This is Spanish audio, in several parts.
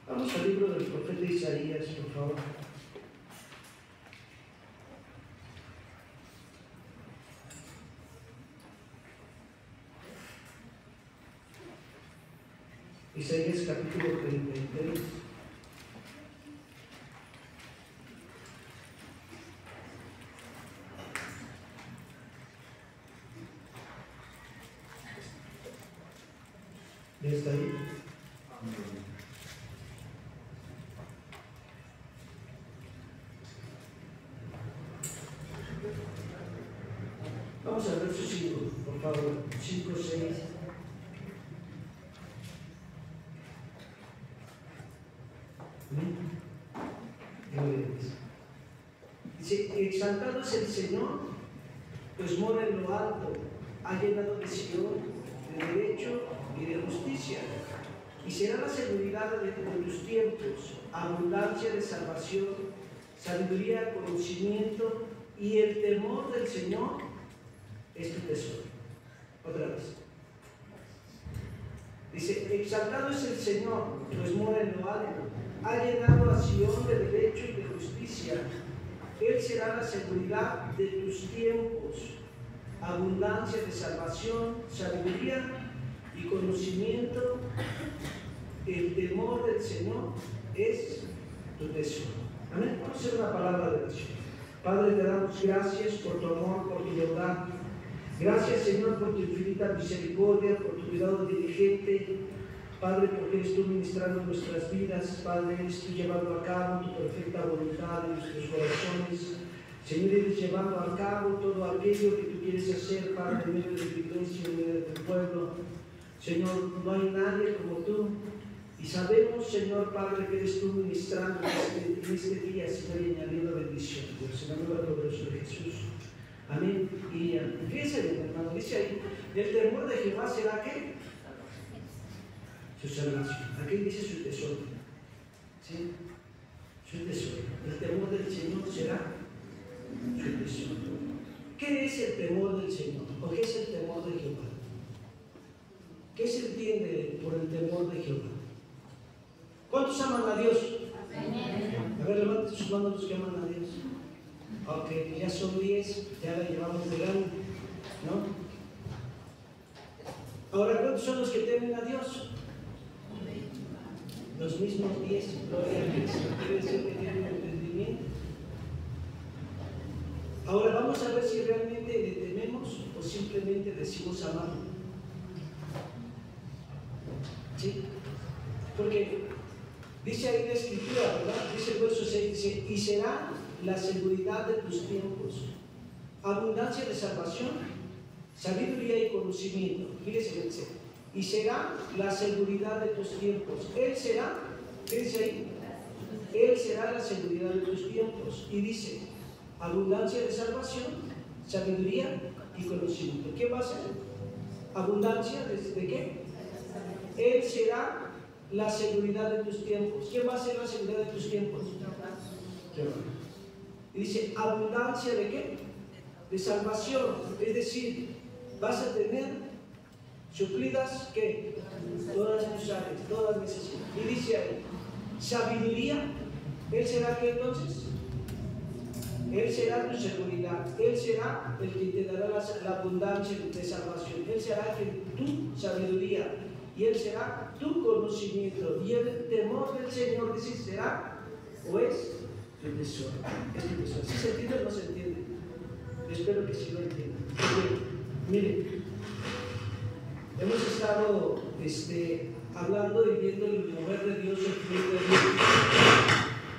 Vamos al libro del profeta Isaías, por favor. Isaías capítulo 33. ¿Ya está ahí? Vamos al verso 5, por favor. 5, 6. Dice: exaltado es el Señor, pues mora en lo alto, ha llenado de Sion, de derecho y de justicia, y será la seguridad de tus tiempos, abundancia de salvación, sabiduría, conocimiento, y el temor del Señor es tu tesoro. Otra vez. Dice: exaltado es el Señor, pues mora en lo alto, ha llenado a Sion de derecho y de justicia. Él será la seguridad de tus tiempos, abundancia de salvación, sabiduría y conocimiento. El temor del Señor es tu tesoro. Amén. Vamos a hacer una palabra de oración. Padre, te damos gracias por tu amor, por tu bondad. Gracias, Señor, por tu infinita misericordia, por tu cuidado diligente. Padre, porque eres tú ministrando nuestras vidas. Padre, eres tú llevando a cabo tu perfecta voluntad en nuestros corazones. Señor, eres llevando a cabo todo aquello que tú quieres hacer, Padre, en medio de tu iglesia, en medio de tu pueblo. Señor, no hay nadie como tú. Y sabemos, Señor, Padre, que eres tú ministrando en este día, Señor, y añadiendo bendición. Dios, en el nombre poderoso de Jesús. Amén. Y fíjense bien, hermano, dice ahí: el temor de Jehová será ¿qué? Su salvación. Aquí dice su tesoro. ¿Sí? Su tesoro. El temor del Señor será su tesoro. ¿Qué es el temor del Señor? ¿O qué es el temor de Jehová? ¿Qué se entiende por el temor de Jehová? ¿Cuántos aman a Dios? A ver, levanten sus manos los que aman a Dios. Ok, ya son 10, ya la llevamos de año, ¿no? Ahora, ¿cuántos son los que temen a Dios? Los mismos 10, gloria a Cristo. Quiere decir que tienen entendimiento. Ahora vamos a ver si realmente le tememos o simplemente decimos amarlo. ¿Sí? Porque dice ahí la Escritura, ¿verdad? Dice el verso 6, dice: y será la seguridad de tus tiempos, abundancia de salvación, sabiduría y conocimiento. Fíjese, dice: y será la seguridad de tus tiempos. Él será, ¿qué dice ahí? Él será la seguridad de tus tiempos. Y dice: abundancia de salvación, sabiduría y conocimiento. ¿Qué va a ser? Abundancia ¿de qué? Él será la seguridad de tus tiempos. ¿Quién va a ser la seguridad de tus tiempos? Jehová. Y dice: abundancia de qué? De salvación. Es decir, vas a tener suplidas ¿qué? Todas tus áreas, todas necesidades. Y dice ahí: sabiduría. ¿Él será qué entonces? Él será tu seguridad. Él será el que te dará la abundancia de salvación. Él será tu sabiduría. Y Él será tu conocimiento. Y el temor del Señor, dice, será o es tu tesoro. Es tu tesoro. ¿Sí se entiende o no se entiende? Espero que sí lo entiendan. Miren, hemos estado hablando y viendo el mover de Dios, el fluir de Dios.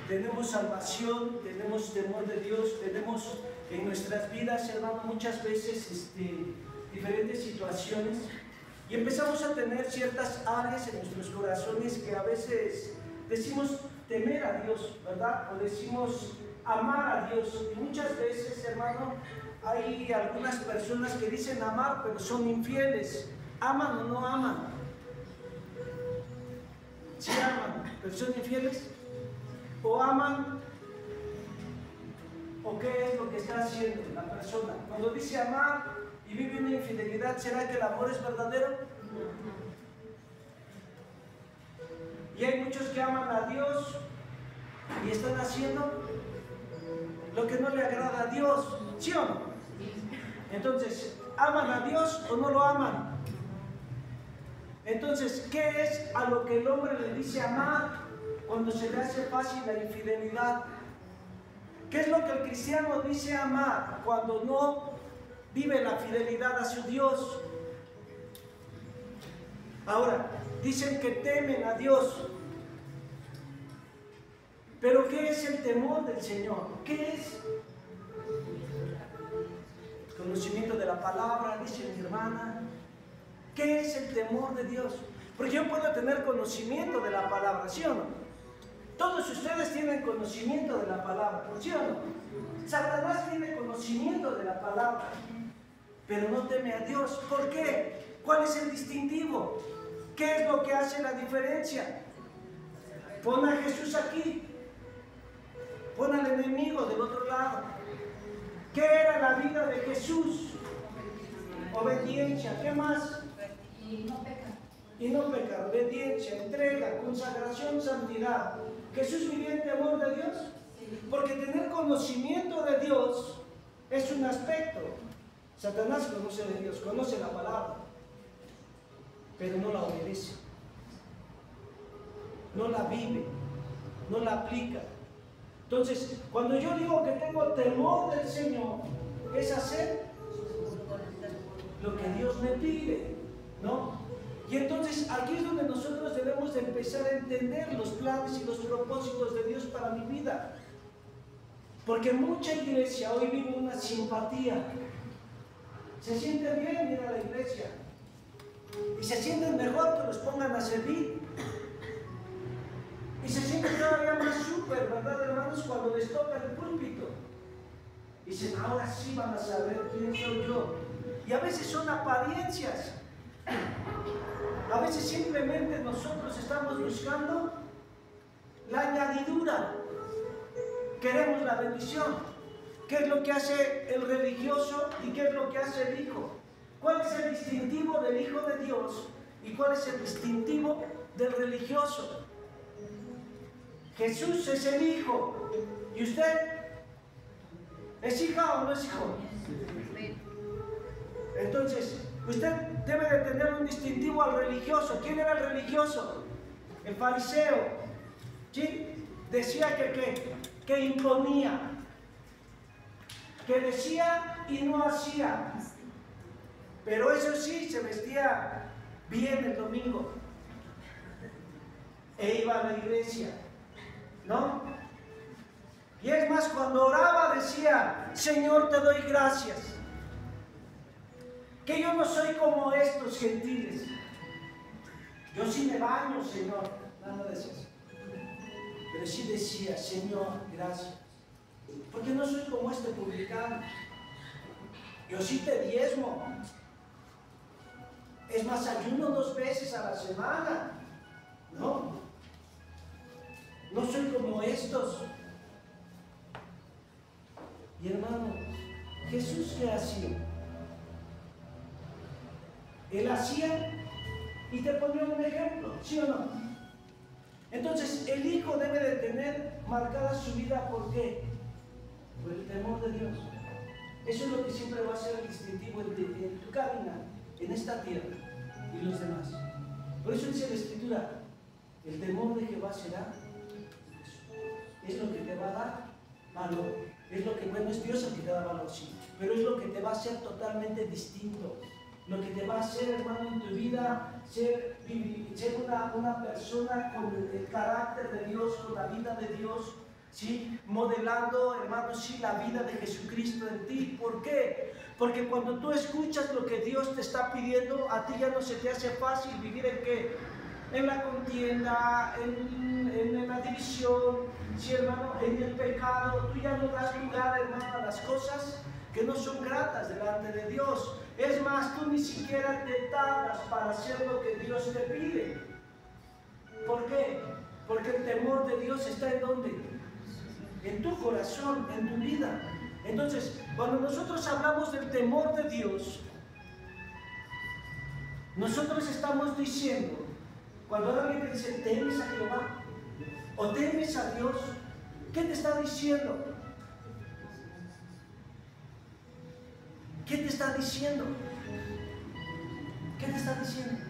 Tenemos salvación, tenemos temor de Dios, tenemos en nuestras vidas, hermano, muchas veces diferentes situaciones. Y empezamos a tener ciertas áreas en nuestros corazones que a veces decimos temer a Dios, ¿verdad? O decimos amar a Dios. Y muchas veces, hermano, hay algunas personas que dicen amar, pero son infieles. ¿Aman o no aman? Sí aman, pero son infieles. ¿O aman? ¿O qué es lo que está haciendo la persona? Cuando dice amar y vive una infidelidad, ¿será que el amor es verdadero? Y hay muchos que aman a Dios y están haciendo lo que no le agrada a Dios, ¿sí o no? Entonces, ¿aman a Dios o no lo aman? Entonces, ¿qué es a lo que el hombre le dice amar cuando se le hace fácil la infidelidad? ¿Qué es lo que el cristiano dice amar cuando no vive la fidelidad a su Dios? Ahora, dicen que temen a Dios. Pero ¿qué es el temor del Señor? ¿Qué es? Conocimiento de la palabra, dice mi hermana. ¿Qué es el temor de Dios? Porque yo puedo tener conocimiento de la palabra, ¿sí o no? Todos ustedes tienen conocimiento de la palabra, ¿sí o no? Satanás tiene conocimiento de la palabra, pero no teme a Dios. ¿Por qué? ¿Cuál es el distintivo? ¿Qué es lo que hace la diferencia? Pon a Jesús aquí, pon al enemigo del otro lado. ¿Qué era la vida de Jesús? Obediencia. ¿Qué más? Y no peca. Y no pecar, obediencia, entrega, consagración, santidad. ¿Jesús vivía en temor de Dios? Porque tener conocimiento de Dios es un aspecto. Satanás conoce de Dios, conoce la palabra, pero no la obedece, no la vive, no la aplica. Entonces, cuando yo digo que tengo temor del Señor, es hacer lo que Dios me pide, ¿no? Y entonces aquí es donde nosotros debemos de empezar a entender los planes y los propósitos de Dios para mi vida. Porque mucha iglesia hoy vive una simpatía. Se sienten bien ir a la iglesia y se sienten mejor que los pongan a servir. Y se sienten todavía más súper, ¿verdad, hermanos? Cuando les toca el púlpito. Dicen, ahora sí van a saber quién soy yo. Y a veces son apariencias. A veces simplemente nosotros estamos buscando la añadidura. Queremos la bendición. ¿Qué es lo que hace el religioso y qué es lo que hace el hijo? ¿Cuál es el distintivo del Hijo de Dios y cuál es el distintivo del religioso? Jesús es el Hijo. ¿Y usted? ¿Es hija o no es hijo? Entonces, usted debe de tener un distintivo al religioso. ¿Quién era el religioso? El fariseo. ¿Sí? Decía que imponía, que decía y no hacía. Pero eso sí, se vestía bien el domingo e iba a la iglesia, ¿no? Y es más, cuando oraba decía, Señor, te doy gracias, que yo no soy como estos gentiles. Yo sí me baño, Señor. Nada de eso. Pero sí decía, Señor, gracias, porque no soy como este publicano. Yo sí te diezmo. Es más, ayuno 2 veces a la semana. No soy como estos. Y hermano, Jesús, ¿qué hacía? Él hacía y te ponía un ejemplo, ¿sí o no? Entonces, el hijo debe de tener marcada su vida, ¿por qué? Por el temor de Dios. Eso es lo que siempre va a ser el distintivo en tu caminar, en esta tierra y los demás. Por eso dice la Escritura, el temor de Jehová será, es lo que te va a dar valor. Es lo que, bueno, es Dios el que te da valor, sí, pero es lo que te va a hacer totalmente distinto. Lo que te va a hacer, hermano, en tu vida, ser una persona con el carácter de Dios, con la vida de Dios, ¿sí? Modelando, hermano, sí, la vida de Jesucristo en ti. ¿Por qué? Porque cuando tú escuchas lo que Dios te está pidiendo, a ti ya no se te hace fácil vivir en ¿qué? En la contienda, en la división, ¿sí, hermano? En el pecado. Tú ya no das lugar, hermano, a las cosas que no son gratas delante de Dios. Es más, tú ni siquiera te tardas para hacer lo que Dios te pide. ¿Por qué? Porque el temor de Dios está ¿en dónde? En tu corazón, en tu vida. Entonces, cuando nosotros hablamos del temor de Dios, nosotros estamos diciendo, Cuando alguien te dice, ¿temes a Jehová? ¿O temes a Dios? ¿Qué te está diciendo? ¿Qué te está diciendo? ¿Qué te está diciendo?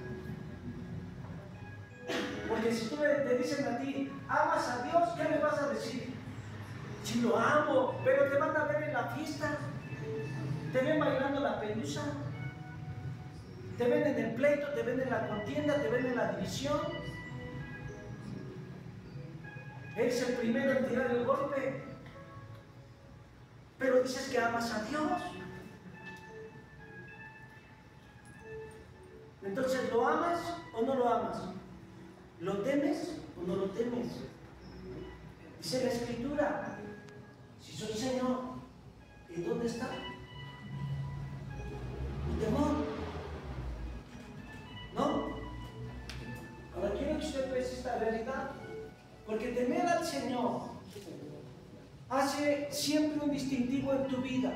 Porque si tú te dicen a ti, ¿amas a Dios? ¿Qué le vas a decir? Si lo amo, pero te van a ver en la fiesta, te ven bailando la pelusa, te ven en el pleito, te ven en la contienda, te ven en la división. Eres el primero en tirar el golpe, pero dices que amas a Dios. Entonces, ¿lo amas o no lo amas? ¿Lo temes o no lo temes? Dice la Escritura, si soy Señor, ¿y dónde está mi temor? ¿No? Ahora quiero que usted vea esta realidad, porque temer al Señor hace siempre un distintivo en tu vida.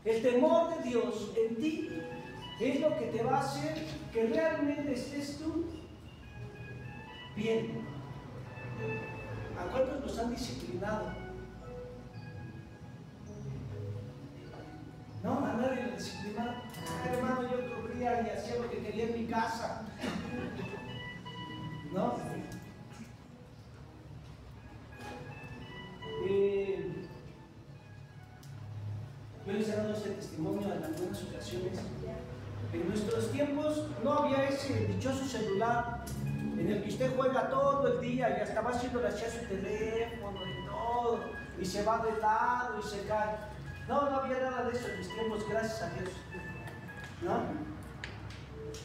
El temor de Dios en ti es lo que te va a hacer que realmente estés tú bien. ¿A cuántos los han disciplinado? No, a nadie lo disciplinaron. Hermano, yo corría y hacía lo que quería en mi casa. ¿No? Yo les he dado este testimonio en algunas ocasiones. En nuestros tiempos no había ese dichoso celular en el que usted juega todo el día y hasta va haciendo hacia su teléfono y todo, y se va de lado y se cae. No había nada de eso en mis tiempos, gracias a Dios. ¿No?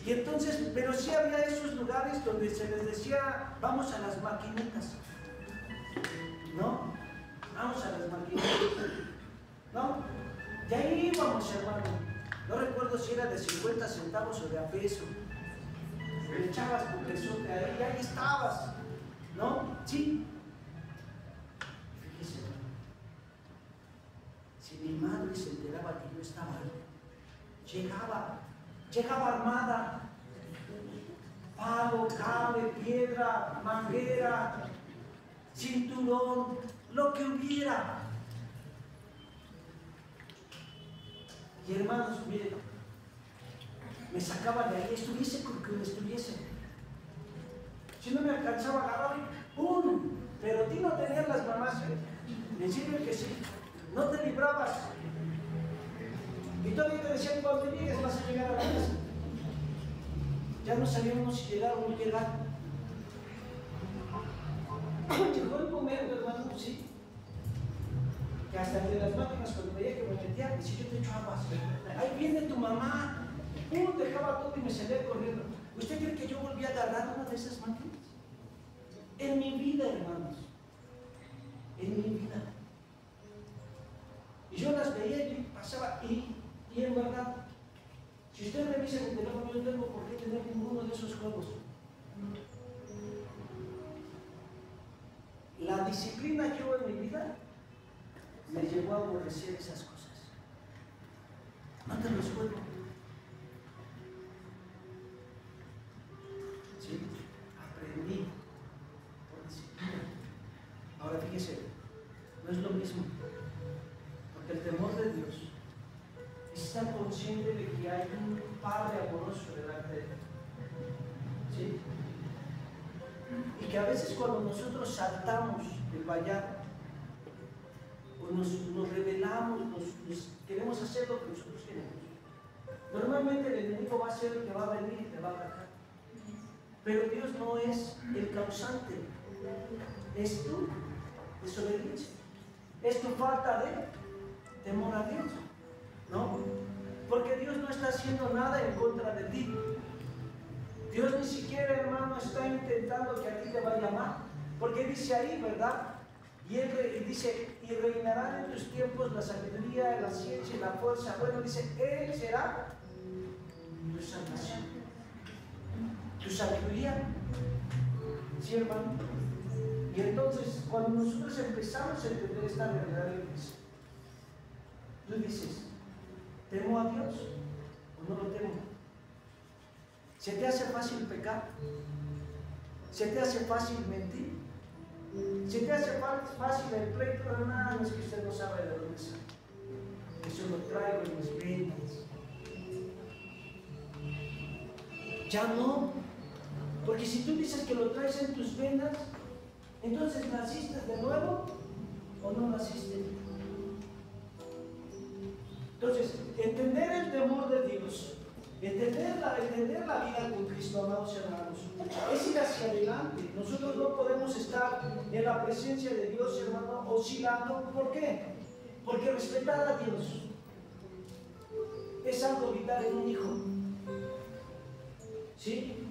Y entonces, pero sí había esos lugares donde se les decía, vamos a las maquinitas. ¿No? Vamos a las maquinitas. ¿No? Y ahí íbamos, hermano. No recuerdo si era de 50 centavos o de a peso. Le echabas tu pesote ahí y ahí estabas. ¿No? Sí. Fíjese, si mi madre se enteraba que yo estaba ahí, llegaba armada. Palo, cable, piedra, manguera, cinturón, lo que hubiera. Y hermanos, miren, me sacaba de ahí, estuviese con quien estuviese. Si no me alcanzaba a agarrar, ¡pum! Pero a ti no tenían las mamás, ¿eh? En serio que sí, no te librabas. Y todavía te decían, cuando llegues vas a llegar a la casa. Ya no sabíamos si llegar o no llegar. Llegó el momento, hermano, sí, que hasta de las máquinas cuando veía que me metía, decía, yo te echo aguas. Ahí viene tu mamá. Dejaba todo y me salía corriendo. ¿Usted cree que yo volví a agarrar una de esas máquinas? En mi vida, hermanos. En mi vida. Y yo las veía y pasaba, y en verdad, si usted revisa mi teléfono, yo no tengo por qué tener ninguno de esos juegos. La disciplina que hubo en mi vida me llevó a aborrecer esas cosas. No te los juego. ¿Sí? Aprendí por disciplina. Ahora fíjese, no es lo mismo, porque el temor de Dios es estar consciente de que hay un Padre amoroso delante de él. ¿Sí? Y que a veces cuando nosotros saltamos el vallado, o nos rebelamos, queremos hacer lo que nosotros queremos, normalmente el enemigo va a ser el que va a venir y te va a atacar. Pero Dios no es el causante, es tu desobediencia, es tu falta de temor a Dios, ¿no? Porque Dios no está haciendo nada en contra de ti. Dios ni siquiera, hermano, está intentando que a ti te vaya mal, porque dice ahí, ¿verdad? Y Él dice, y reinarán en tus tiempos la sabiduría, la ciencia y la fuerza. Bueno, dice, Él será tu salvación, tu sabiduría. ¿Sí, hermano? Y entonces, cuando nosotros empezamos a entender esta realidad, tú dices, ¿temo a Dios o no lo temo? ¿Se te hace fácil pecar? ¿Se te hace fácil mentir? ¿Se te hace fácil el pleito? Hermano, es que usted no sabe de dónde sale. Eso lo traigo en mis venas. Ya no. Porque si tú dices que lo traes en tus venas, entonces ¿naciste de nuevo o no naciste? Entonces, entender el temor de Dios, entender la vida con Cristo, amados hermanos, es ir hacia adelante. Nosotros no podemos estar en la presencia de Dios, hermano, oscilando. ¿Por qué? Porque respetar a Dios es algo vital en un hijo. ¿Sí?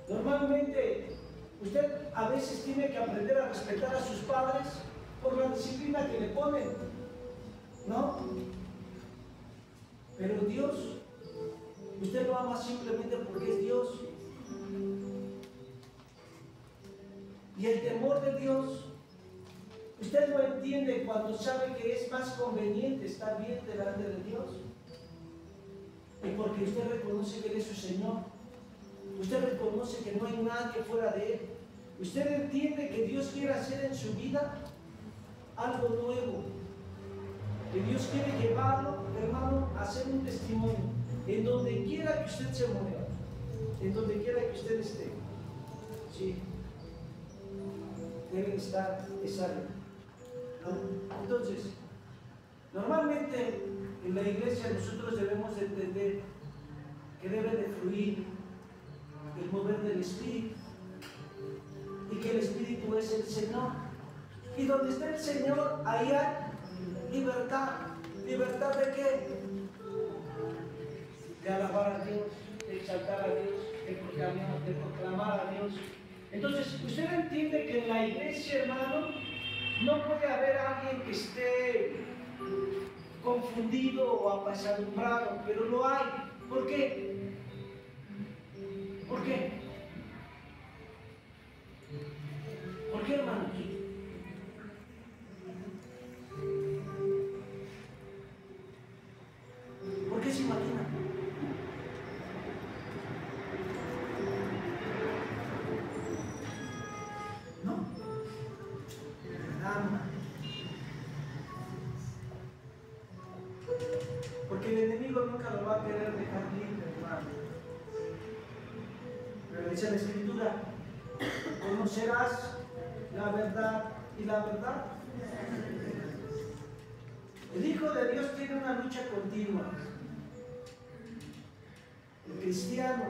Normalmente, usted a veces tiene que aprender a respetar a sus padres por la disciplina que le ponen, ¿no? Pero Dios, usted lo ama simplemente porque es Dios. Y el temor de Dios, usted lo entiende cuando sabe que es más conveniente estar bien delante de Dios. Y porque usted reconoce que Él es su Señor. Usted reconoce que no hay nadie fuera de Él. Usted entiende que Dios quiere hacer en su vida algo nuevo. Que Dios quiere llevarlo, hermano, a hacer un testimonio. En donde quiera que usted se mueva. En donde quiera que usted esté. Sí. Debe estar esa área. Entonces, normalmente en la iglesia nosotros debemos de entender que debe de fluir el mover del Espíritu y que el Espíritu es el Señor. Y donde está el Señor, ahí hay libertad. ¿Libertad de qué? De alabar a Dios, de exaltar a Dios, de proclamar a Dios. Entonces, usted entiende que en la iglesia, hermano, no puede haber alguien que esté confundido o apesadumbrado, pero lo hay. ¿Por qué? ¿Por qué? ¿Por qué, hermanos? ¿Por qué se imagina? ¿No? Nada. Porque el enemigo nunca lo va a querer dejar libre, hermano. Pero dice la Escritura: conocerás la verdad y la verdad. El Hijo de Dios tiene una lucha continua. El cristiano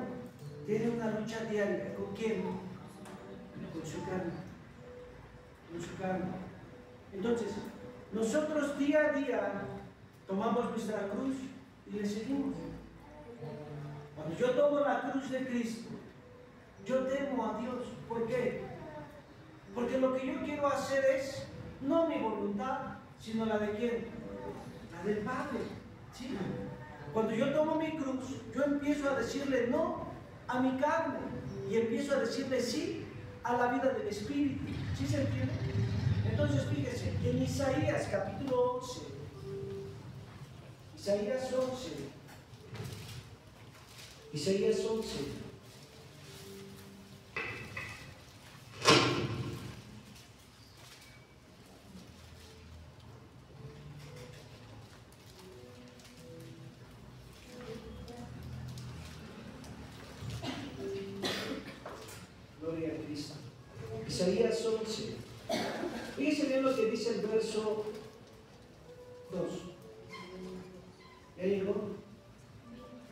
tiene una lucha diaria. ¿Con quién? Con su carne. Con su carne. Entonces, nosotros día a día tomamos nuestra cruz y le seguimos. Cuando yo tomo la cruz de Cristo, yo temo a Dios. ¿Por qué? Porque lo que yo quiero hacer es no mi voluntad, sino la de ¿quién? La del Padre. ¿Sí? Cuando yo tomo mi cruz, yo empiezo a decirle no a mi carne y empiezo a decirle sí a la vida del Espíritu. ¿Sí se entiende? Entonces fíjese, en Isaías capítulo 11, Isaías 11, gloria a Cristo. Isaías 11. Fíjense bien lo que dice el verso 2. Ya llegó.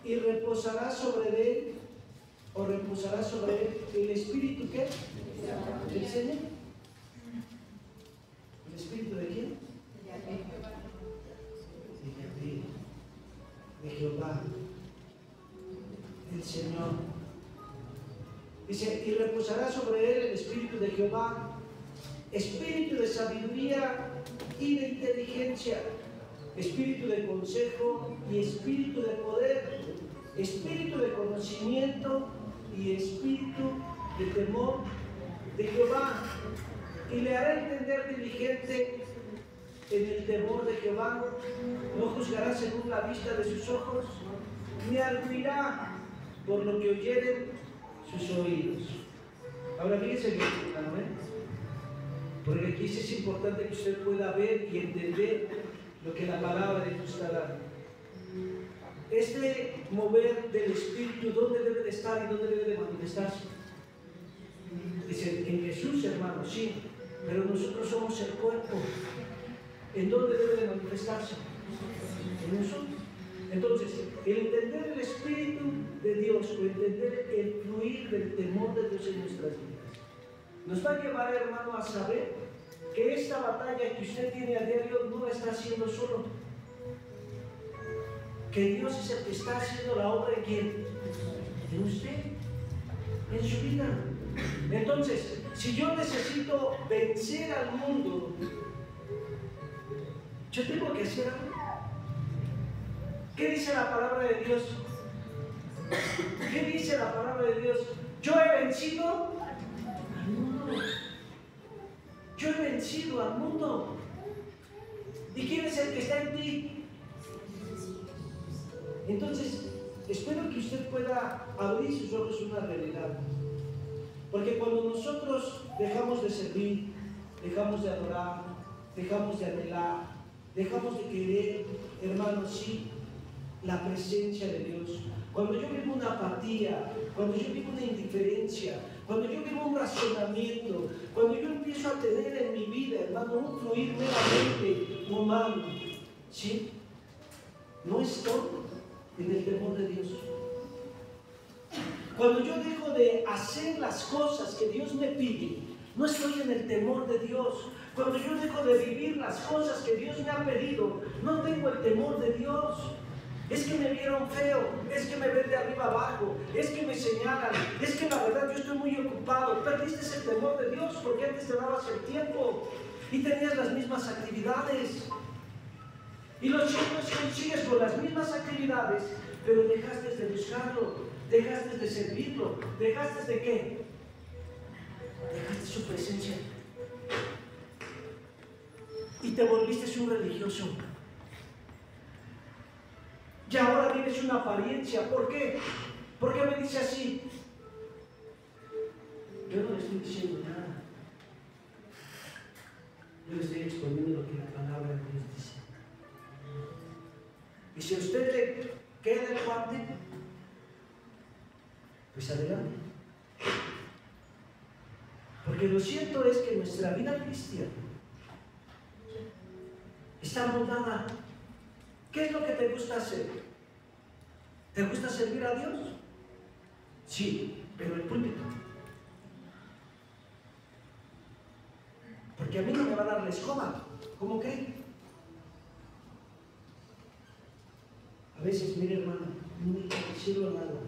Y reposará sobre él, o reposará sobre él el Espíritu, ¿qué? ¿Del Señor? ¿El Espíritu de quién? De Jehová, el Señor. Dice: y reposará sobre él el Espíritu de Jehová, espíritu de sabiduría y de inteligencia, espíritu de consejo y espíritu de poder, espíritu de conocimiento y espíritu de temor de Jehová. Y le hará entender diligente en el temor de Jehová. No juzgará según la vista de sus ojos, ni arguirá por lo que oyeren sus oídos. Ahora fíjense bien, hermano, porque aquí sí es importante que usted pueda ver y entender lo que la palabra de Dios está dando. Este mover del Espíritu, ¿dónde debe de estar y dónde debe de manifestarse? Dice, en Jesús, hermano, sí, pero nosotros somos el cuerpo. ¿En dónde debe de manifestarse? En nosotros. Entonces, el entender el Espíritu de Dios o entender el fluir del temor de Dios en nuestras vidas nos va a llevar, hermano, a saber que esta batalla que usted tiene a diario no la está haciendo solo, que Dios es el que está haciendo la obra. ¿En quién? En usted, en su vida. Entonces, si yo necesito vencer al mundo, yo tengo que hacer algo. ¿Qué dice la palabra de Dios? ¿Qué dice la palabra de Dios? Yo he vencido al mundo. Yo he vencido al mundo. ¿Y quién es el que está en ti? Entonces, espero que usted pueda abrir sus ojos a una realidad. Porque cuando nosotros dejamos de servir, dejamos de adorar, dejamos de anhelar, dejamos de querer, hermanos, sí, la presencia de Dios. Cuando yo vivo una apatía, cuando yo vivo una indiferencia, cuando yo vivo un razonamiento, cuando yo empiezo a tener en mi vida, hermano, un fluir meramente humano, ¿sí? No estoy en el temor de Dios. Cuando yo dejo de hacer las cosas que Dios me pide, no estoy en el temor de Dios. Cuando yo dejo de vivir las cosas que Dios me ha pedido, no tengo el temor de Dios. Es que me vieron feo, es que me ven de arriba abajo, es que me señalan, es que la verdad yo estoy muy ocupado. Perdiste el temor de Dios porque antes te dabas el tiempo y tenías las mismas actividades. Y los chicos consigues con las mismas actividades, pero dejaste de buscarlo, dejaste de servirlo, dejaste de ¿qué? Dejaste su presencia. Y te volviste un religioso. Y ahora tienes una apariencia. ¿Por qué? ¿Por qué me dice así? Yo no le estoy diciendo nada. Yo le estoy exponiendo lo que la palabra de Dios dice. Y si a usted le queda el guante, pues adelante. Porque lo cierto es que nuestra vida cristiana está montada. ¿Qué es lo que te gusta hacer? ¿Te gusta servir a Dios? Sí, pero el púlpito. Porque a mí no me va a dar la escoba. ¿Cómo cree? A veces, mire hermano, ni quiero nada,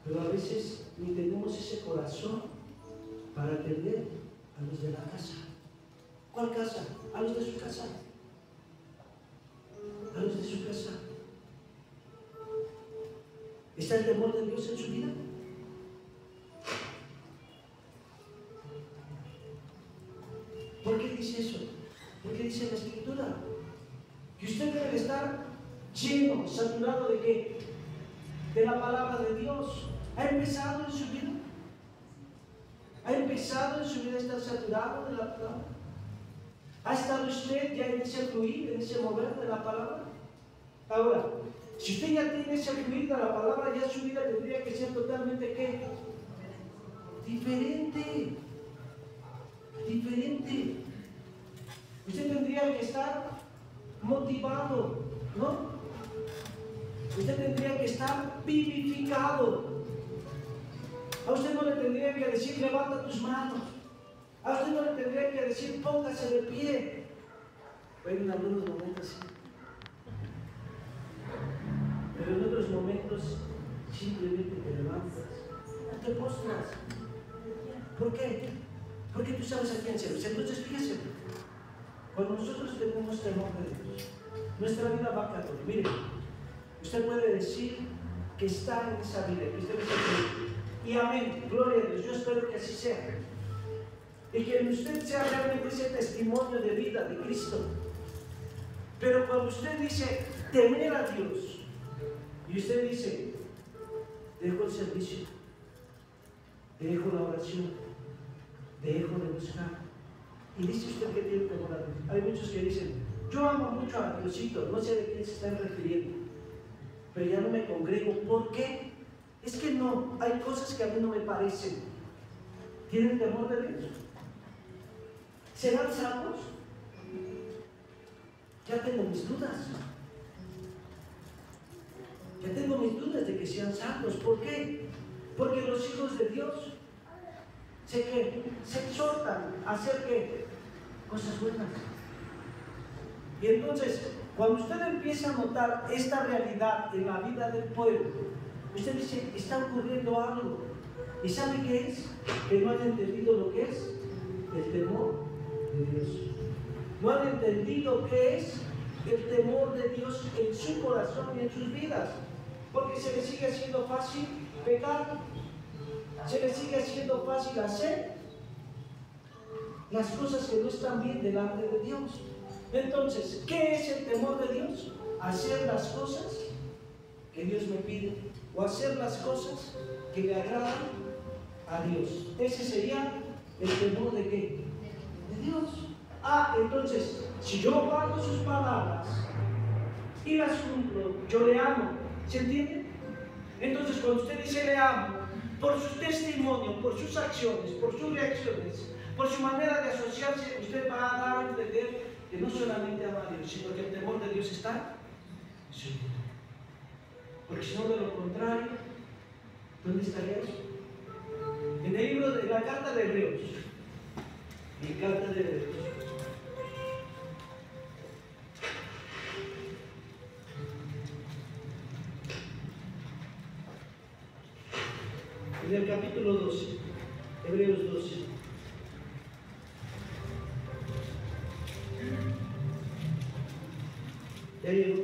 pero a veces ni tenemos ese corazón para atender a los de la casa. ¿Cuál casa? A los de su casa. A los de su casa. ¿Está el temor de Dios en su vida? ¿Por qué dice eso? Porque dice la Escritura que usted debe estar lleno, saturado ¿de qué? De la palabra de Dios. ¿Ha empezado en su vida? ¿Ha empezado en su vida a estar saturado de la palabra? ¿Ha estado usted ya en ese fluir, en ese mover de la palabra? Ahora, si usted ya tiene ese fluir de la palabra, ya su vida tendría que ser totalmente ¿qué? Diferente. Diferente. Usted tendría que estar motivado, ¿no? Usted tendría que estar vivificado. A usted no le tendría que decir levanta tus manos. A usted no le tendría que decir póngase de pie. Bueno, en algunos momentos sí. Pero en otros momentos simplemente te levantas, no te postras. ¿Por qué? Porque tú sabes a quién serves. Entonces fíjese, cuando nosotros tenemos temor de Dios, nuestra vida va a cambiar. Mire, usted puede decir que está en esa vida, que usted está en. Y amén, gloria a Dios, yo espero que así sea. Y que en usted sea realmente ese testimonio de vida de Cristo. Pero cuando usted dice temer a Dios, y usted dice, dejo el servicio, dejo la oración, dejo de buscar. Y dice usted que tiene temor a Dios. Hay muchos que dicen, yo amo mucho a Diosito, no sé de quién se están refiriendo, pero ya no me congrego. ¿Por qué? Es que no, hay cosas que a mí no me parecen. ¿Tienen temor de Dios? ¿Serán salvos? Ya tengo mis dudas. Ya tengo mis dudas de que sean salvos. ¿Por qué? Porque los hijos de Dios se exhortan a hacer ¿qué? Cosas buenas. Y entonces, cuando usted empieza a notar esta realidad en la vida del pueblo, usted dice, está ocurriendo algo. ¿Y sabe qué es? Que no han entendido lo que es el temor de Dios. No han entendido qué es el temor de Dios en su corazón y en sus vidas. Porque se les sigue haciendo fácil pecar, se les sigue haciendo fácil hacer las cosas que no están bien delante de Dios. Entonces, ¿qué es el temor de Dios? Hacer las cosas que Dios me pide, o hacer las cosas que le agradan a Dios. Ese sería el temor de ¿qué? De Dios. Entonces, si yo guardo sus palabras y las cumplo, yo le amo. ¿Se entiende? Entonces, cuando usted dice le amo, por su testimonio, por sus acciones, por sus reacciones, por su manera de asociarse, usted va a dar a entender que no solamente ama a Dios, sino que el temor de Dios está en su vida. Porque si no, de lo contrario, ¿dónde estaría eso? En el libro de la carta de Hebreos, en el capítulo 12, Hebreos 12. Ya llegó.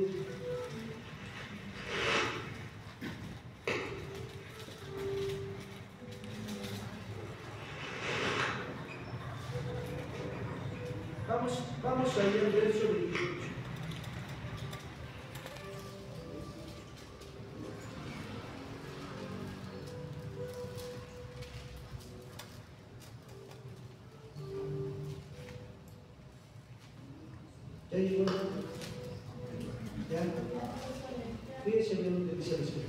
Vamos a ir al verso 28. ¿Ya llegó? ¿Ya? Fíjense bien lo que dice el Señor.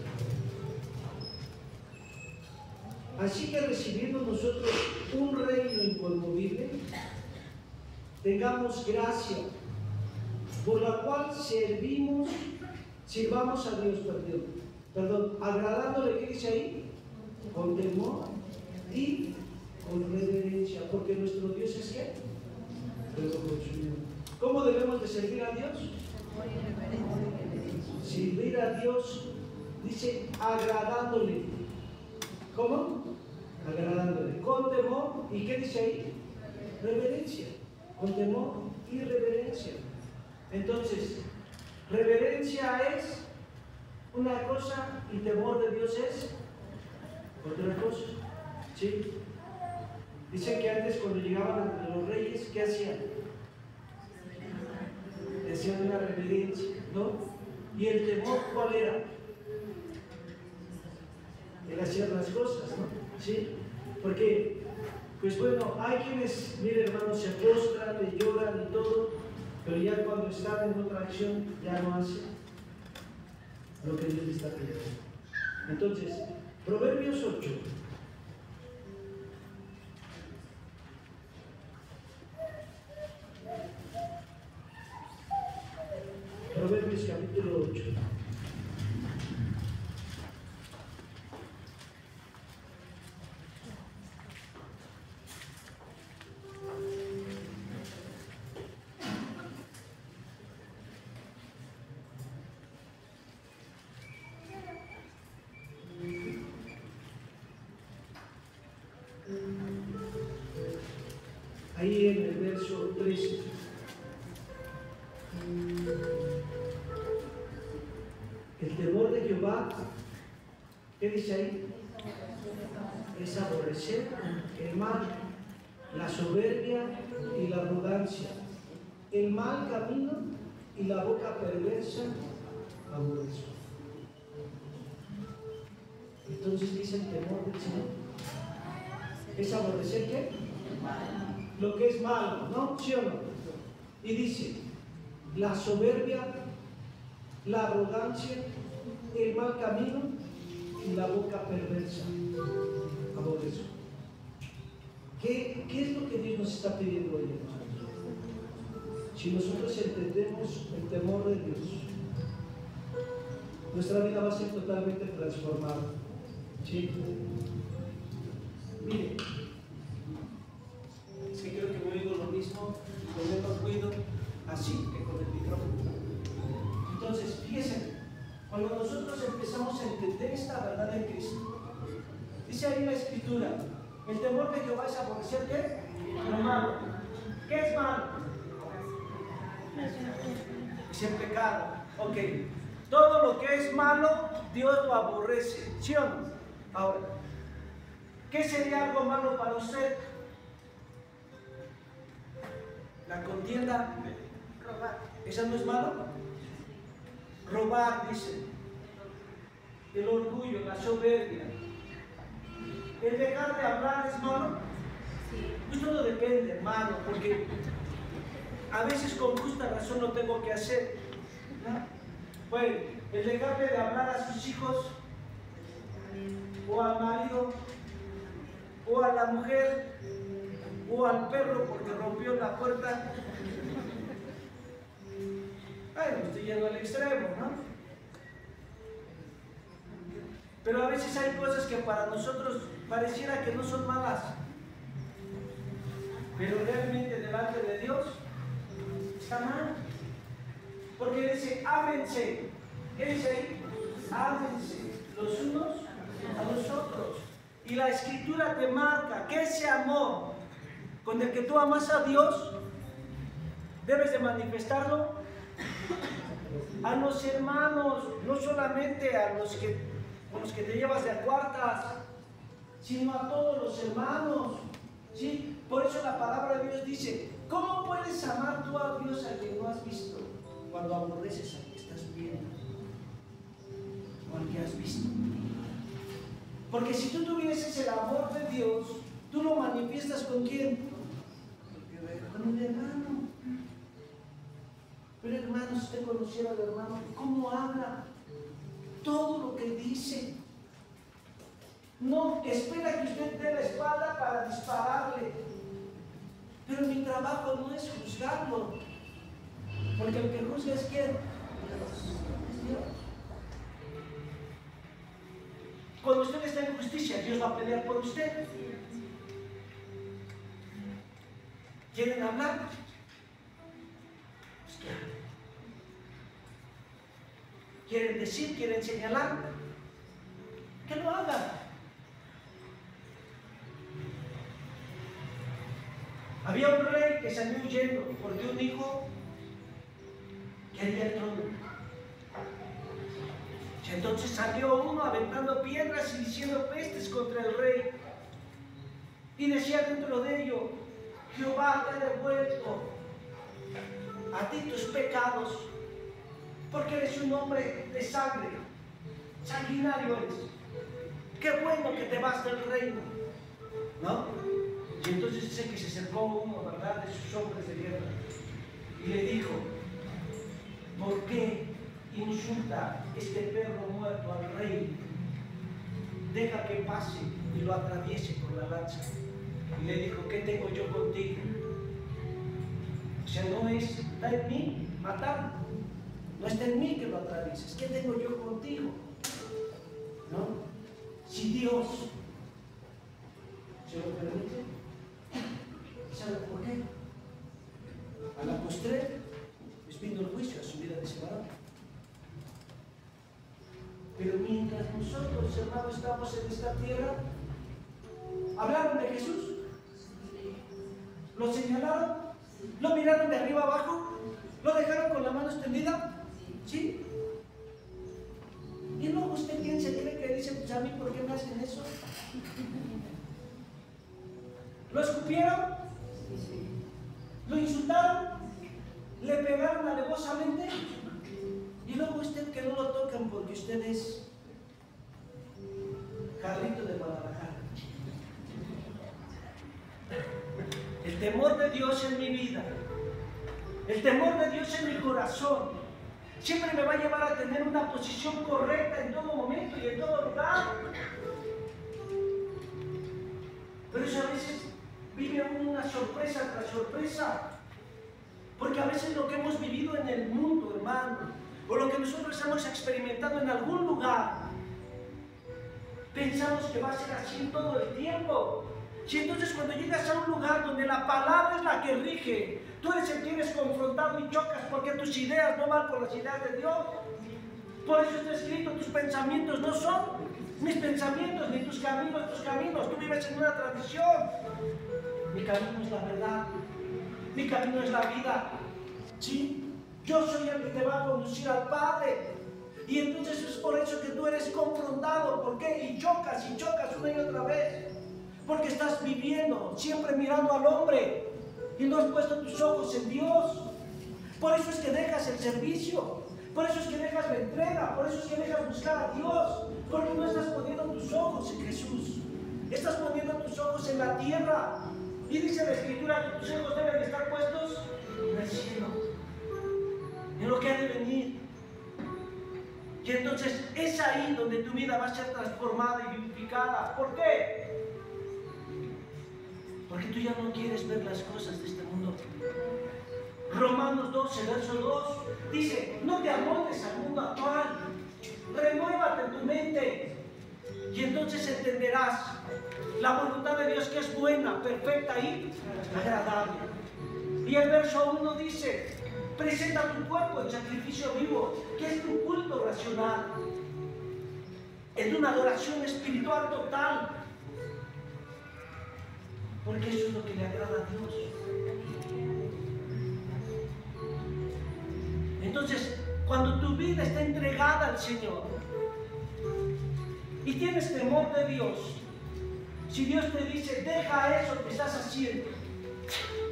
Así que recibiendo nosotros un reino inconmovible, tengamos gracia, por la cual sirvamos a Dios, agradándole, ¿qué dice ahí? Con temor y con reverencia, porque nuestro Dios es ¿qué? ¿Cómo debemos de servir a Dios? Servir a Dios, dice, agradándole. ¿Cómo? Agradándole. Con temor, ¿y qué dice ahí? Reverencia. Con temor y reverencia. Entonces, reverencia es una cosa y temor de Dios es otra cosa. ¿Sí? Dicen que antes cuando llegaban entre los reyes, ¿qué hacían? Hacían una reverencia, ¿no? ¿Y el temor cuál era? El hacer las cosas, ¿no? ¿Sí? Porque, pues bueno, hay quienes, miren hermanos, se postran, le lloran y todo, pero ya cuando están en otra acción, ya no hacen lo que Dios les está pidiendo. Entonces, Proverbios 8. Proverbios capítulo 8. Ahí en el verso 13. El temor de Jehová, ¿qué dice ahí? Es aborrecer el mal, la soberbia y la arrogancia, el mal camino y la boca perversa aborrezco. Entonces dice el temor del Señor. ¿Es aborrecer qué? Lo que es malo, ¿no? ¿Sí o no? Y dice, la soberbia, la arrogancia, el mal camino y la boca perversa. Aborrezo. ¿Qué es lo que Dios nos está pidiendo hoy, hermanos? Si nosotros entendemos el temor de Dios, nuestra vida va a ser totalmente transformada. ¿Sí? Mire, es que creo que no digo lo mismo con menos ruido así que con el micrófono. Entonces, fíjense, cuando nosotros empezamos a entender esta verdad en Cristo, dice ahí la Escritura, el temor de Jehová es aborrecer ¿qué? Lo malo. ¿Qué es malo? Es el pecado. Ok. Todo lo que es malo, Dios lo aborrece. ¿Sí o no? Ahora, ¿qué sería algo malo para usted? La contienda, robar. ¿Esa no es malo? Robar, dice. El orgullo, la soberbia. ¿El dejar de hablar es malo? Pues todo depende, hermano, porque a veces con justa razón lo tengo que hacer, ¿no? Bueno, el dejarle de hablar a sus hijos, o al marido, o a la mujer, o al perro porque rompió la puerta. Ay, me estoy yendo al extremo, ¿no? Pero a veces hay cosas que para nosotros pareciera que no son malas, pero realmente delante de Dios está mal. Porque dice, ámense. ¿Qué dice ahí? Ámense los unos a los otros. Y la Escritura te marca que ese amor con el que tú amas a Dios, debes de manifestarlo a los hermanos, no solamente a los que con los que te llevas de a cuartas, sino a todos los hermanos. ¿Sí? Por eso la palabra de Dios dice, ¿cómo puedes amar tú a Dios a quien no has visto? Cuando aborreces al que estás viendo o al que has visto. Porque si tú tuvieses el amor de Dios, tú lo manifiestas ¿con quién? Con el hermano. Pero hermano, si usted conociera al hermano, ¿cómo habla? Todo lo que dice. No espera que usted dé la espalda para dispararle. Pero mi trabajo no es juzgarlo. Porque el que juzga es ¿quién? Es Dios. Cuando usted está en justicia, Dios va a pelear por usted. ¿Quieren hablar? Pues que hablen. ¿Quieren decir? ¿Quieren señalar? Que lo hagan. Había un rey que salió huyendo porque un hijo quería el trono. Entonces salió uno aventando piedras y diciendo pestes contra el rey. Y decía dentro de ello, Jehová te ha devuelto a ti tus pecados, porque eres un hombre de sangre, sanguinario eres. Qué bueno que te vas del reino, ¿no? Y entonces dice que se acercó uno, ¿verdad?, de sus hombres de guerra y le dijo, ¿por qué insulta este perro muerto al rey? Deja que pase y lo atraviese con la lanza. Y le dijo, ¿qué tengo yo contigo? O sea, no está en mí matar, no está en mí que lo atravieses. ¿Qué tengo yo contigo? ¿No? Si Dios se lo permite, ¿sabe por qué? A la postre, pues vino el juicio a su vida de ese varón. Pero mientras nosotros, hermanos, estamos en esta tierra, ¿hablaron de Jesús? ¿Lo señalaron? ¿Lo miraron de arriba abajo? ¿Lo dejaron con la mano extendida? ¿Sí? Y luego usted, ¿quién se cree que dice, pues a mí, ¿por qué me hacen eso? ¿Lo escupieron? ¿Lo insultaron? ¿Le pegaron alevosamente? Y luego usted que no lo tocan porque usted es el temor de Dios en mi vida, el temor de Dios en mi corazón, siempre me va a llevar a tener una posición correcta en todo momento y en todo lugar. Pero eso a veces vive una sorpresa tras sorpresa. Porque a veces lo que hemos vivido en el mundo, hermano, o lo que nosotros hemos experimentado en algún lugar, pensamos que va a ser así todo el tiempo. Y entonces cuando llegas a un lugar donde la palabra es la que rige, tú eres el que eres confrontado y chocas porque tus ideas no van con las ideas de Dios. Por eso está escrito, tus pensamientos no son mis pensamientos, ni tus caminos tus caminos. Tú vives en una tradición. Mi camino es la verdad. Mi camino es la vida. ¿Sí? Yo soy el que te va a conducir al Padre. Y entonces es por eso que tú eres confrontado. ¿Por qué? Y chocas una y otra vez. Porque estás viviendo siempre mirando al hombre y no has puesto tus ojos en Dios. Por eso es que dejas el servicio. Por eso es que dejas la entrega. Por eso es que dejas buscar a Dios. Porque no estás poniendo tus ojos en Jesús. Estás poniendo tus ojos en la tierra. Y dice la Escritura que tus ojos deben estar puestos en el cielo, en lo que ha de venir. Y entonces es ahí donde tu vida va a ser transformada y vivificada. ¿Por qué? Porque tú ya no quieres ver las cosas de este mundo. Romanos 12, verso 2 dice: no te amoldes al mundo actual, renuévate en tu mente y entonces entenderás la voluntad de Dios, que es buena, perfecta y agradable. Y el verso 1 dice: presenta tu cuerpo en sacrificio vivo, que es tu culto racional, es una adoración espiritual total, porque eso es lo que le agrada a Dios. Entonces, cuando tu vida está entregada al Señor y tienes temor de Dios, si Dios te dice, deja eso que estás haciendo,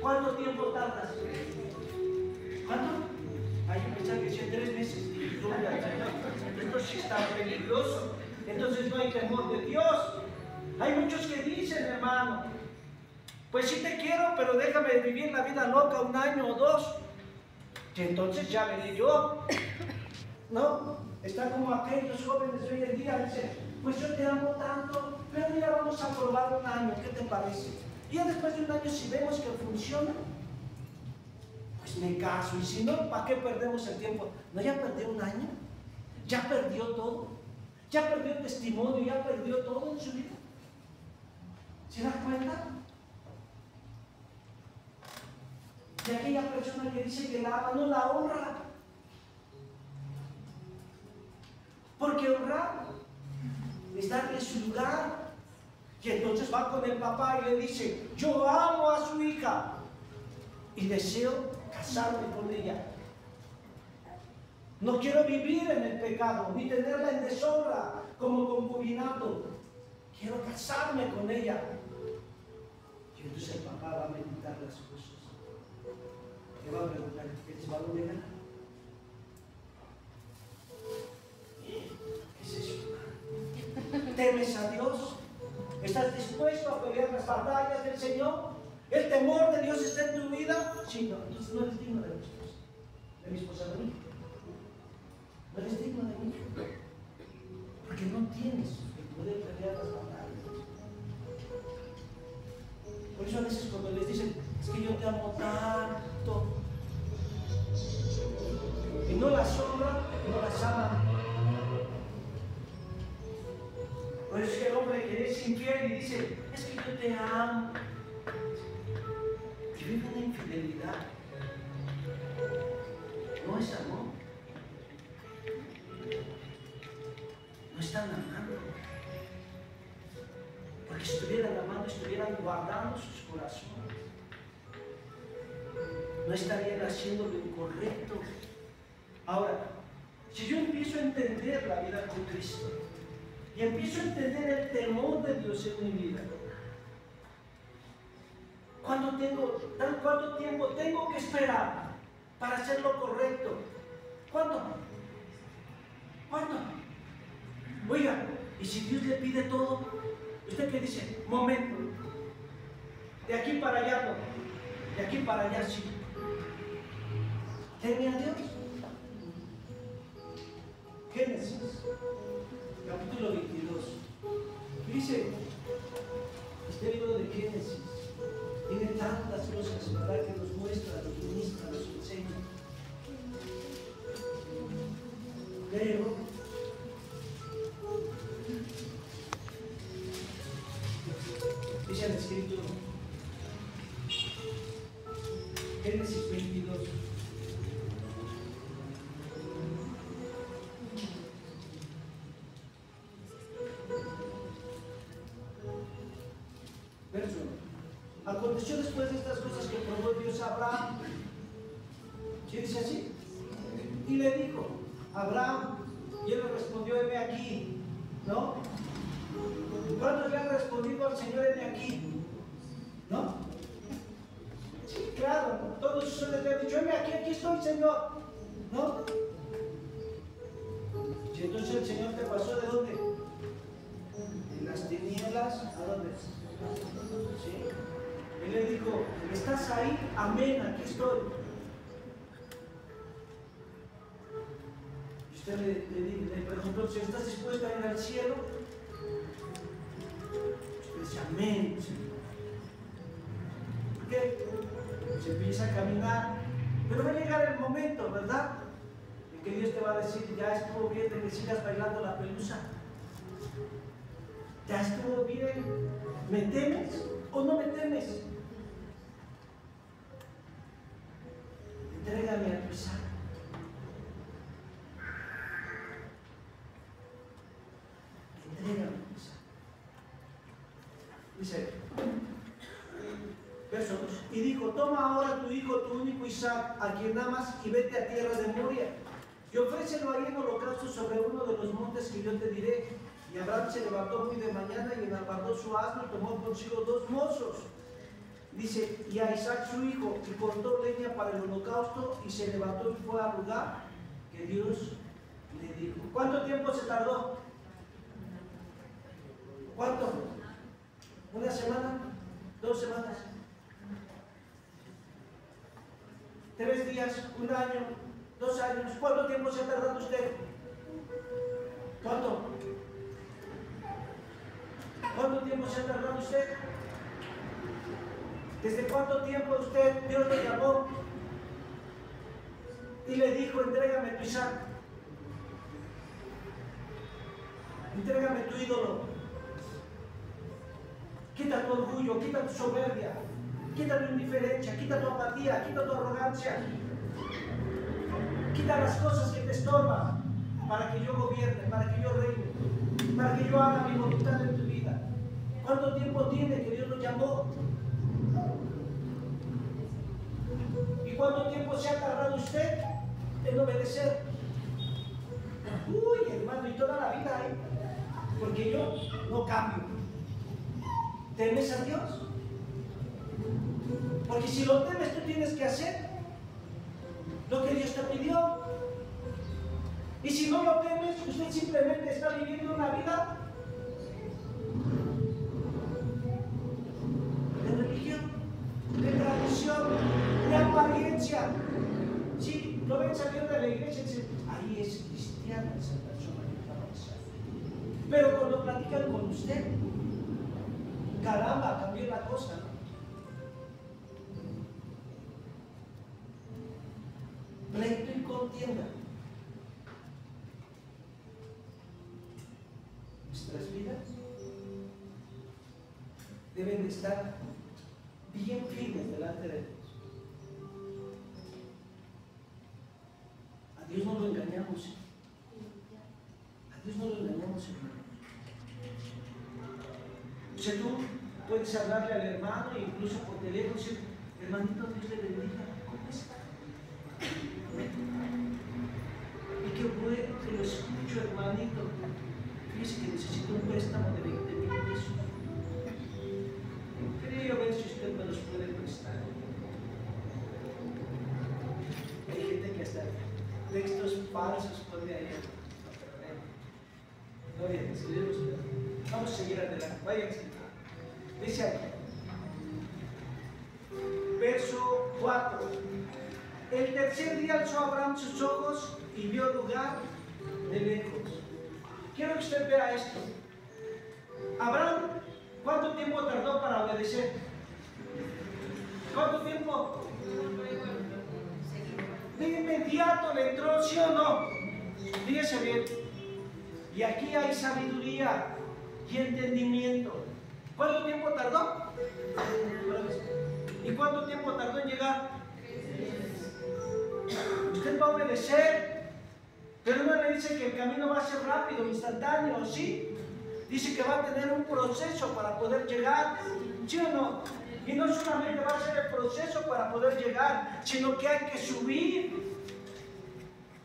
¿cuánto tiempo tardas? ¿Cuánto? Ay, yo pensaba que decía 3 meses. Esto sí está peligroso. Entonces no hay temor de Dios. Hay muchos que dicen, hermano, pues sí te quiero, pero déjame vivir la vida loca 1 año o 2. Y entonces ya veré yo. ¿No? Está como aquellos jóvenes de hoy en día, dicen, pues yo te amo tanto, pero mira, vamos a probar 1 año, ¿qué te parece? Y ya después de 1 año, si vemos que funciona, pues me caso. Y si no, ¿para qué perdemos el tiempo? ¿No ya perdió 1 año? ¿Ya perdió todo? ¿Ya perdió el testimonio? ¿Ya perdió todo en su vida? ¿Se da cuenta? Y aquella persona que dice que la ama, no la honra. Porque honrar es darle su lugar. Y entonces va con el papá y le dice, yo amo a su hija y deseo casarme con ella. No quiero vivir en el pecado, ni tenerla en deshonra como concubinato. Quiero casarme con ella. Y entonces el papá va a meditar las cosas. Le va a preguntar, ¿eres varón de gana? ¿Qué es eso? ¿Temes a Dios? ¿Estás dispuesto a pelear las batallas del Señor? ¿El temor de Dios está en tu vida? Sí, no, entonces no eres digno de mi esposa. De mi esposa, de mí. No eres digno de mí. Porque no tienes el poder pelear las batallas. Por eso a veces cuando les dicen, es que yo te amo tanto, y no las honra, no las ama. Por eso es que el hombre que es infiel y dice, es que yo te amo, y vive una infidelidad, no es amor, no están amando, porque si estuvieran amando, estuvieran guardando sus corazones, no estarían haciendo lo incorrecto. Ahora, si yo empiezo a entender la vida con Cristo y empiezo a entender el temor de Dios en mi vida, ¿cuánto tiempo tengo que esperar para hacer lo correcto? ¿Cuánto? Oiga, ¿y si Dios le pide todo? ¿Usted qué dice? Momento, de aquí para allá no. De aquí para allá, sí. Teme a Dios. Génesis, capítulo 22. Dice, este libro de Génesis tiene tantas cosas, ¿verdad?, que nos muestra, nos ministra, nos enseña. Pero dice el escrito, Génesis 22. Verso. Aconteció después de estas cosas que probó Dios a Abraham. ¿Sí dice así? Y le dijo, Abraham, y él le respondió, heme aquí, ¿no? ¿Cuántos le han respondido al Señor, heme aquí? ¿No? Sí, claro, todos ustedes le han dicho, heme aquí, aquí estoy, Señor, ¿no? Y entonces el Señor te pasó, ¿de dónde? En las tinieblas, ¿a dónde? ¿Sí? Él le dijo, ¿estás ahí? Amén, aquí estoy. Y usted le preguntó, si estás dispuesta a ir al cielo, usted dice, amén, Señor. ¿Por qué? Se empieza a caminar, pero va a llegar el momento, ¿verdad?, en que Dios te va a decir, ya estuvo bien de que sigas bailando la pelusa. Ya estuvo bien. ¿Me temes o no me temes? Entrégame a tu Isaac. Entrégame a tu Isaac. Dice, verso 2. Y dijo, toma ahora tu hijo, tu único Isaac, a quien amas, y vete a tierra de Moria. Y ofrécelo ahí en holocausto sobre uno de los montes que yo te diré. Y Abraham se levantó muy de mañana y enalbardó su asno y tomó consigo 2 mozos. Dice, y a Isaac su hijo, y cortó leña para el holocausto, y se levantó y fue al lugar que Dios le dijo. ¿Cuánto tiempo se tardó? ¿Cuánto? ¿Una semana? 2 semanas. 3 días, 1 año, 2 años. ¿Cuánto tiempo se ha tardado usted? ¿Cuánto? ¿Cuánto tiempo se ha tardado usted? ¿Desde cuánto tiempo usted, Dios lo llamó y le dijo, entrégame tu Isaac? Entrégame tu ídolo. Quita tu orgullo, quita tu soberbia, quita tu indiferencia, quita tu apatía, quita tu arrogancia. Quita las cosas que te estorban para que yo gobierne, para que yo reine, para que yo haga mi voluntad en tu vida. ¿Cuánto tiempo tiene que Dios lo llamó? ¿Y cuánto tiempo se ha tardado usted en obedecer? Uy, hermano, y toda la vida, ¿eh? Porque yo no cambio. ¿Temes a Dios? Porque si lo temes, tú tienes que hacer lo que Dios te pidió. Y si no lo temes, usted simplemente está viviendo una vida de religión, de tradición, de apariencia. Sí, lo ven saliendo de la iglesia y dicen, ahí es cristiana esa persona que está avanzando. Pero cuando platican con usted, caramba, cambió la cosa, ¿no? Pleito y contienda. Nuestras vidas deben de estar bien firmes delante de Dios. A Dios no lo engañamos. A Dios no lo engañamos, hermano. O sea, tú puedes hablarle al hermano, incluso por teléfono, y decir, hermanito, Dios le bendiga, ¿cómo está? Y qué bueno que lo escucho, hermanito. Fíjese que necesito un préstamo de 20,000 pesos. Quería ver si usted me los puede prestar. Hay gente que hasta textos falsos pone ahí. Gloria a Dios. Vamos a seguir adelante. Váyanse. Dice aquí. verso 4. El tercer día alzó Abraham sus ojos y vio el lugar de lejos. Quiero que usted vea esto. Abraham, ¿cuánto tiempo tardó para obedecer? ¿Cuánto tiempo? De inmediato le entró, ¿sí o no? Fíjese bien. Y aquí hay sabiduría y entendimiento. ¿Cuánto tiempo tardó? ¿Y cuánto tiempo tardó en llegar? Usted va a obedecer, pero no le dice que el camino va a ser rápido, instantáneo, ¿sí? Dice que va a tener un proceso para poder llegar, ¿sí o no? Y no solamente va a ser el proceso para poder llegar, sino que hay que subir.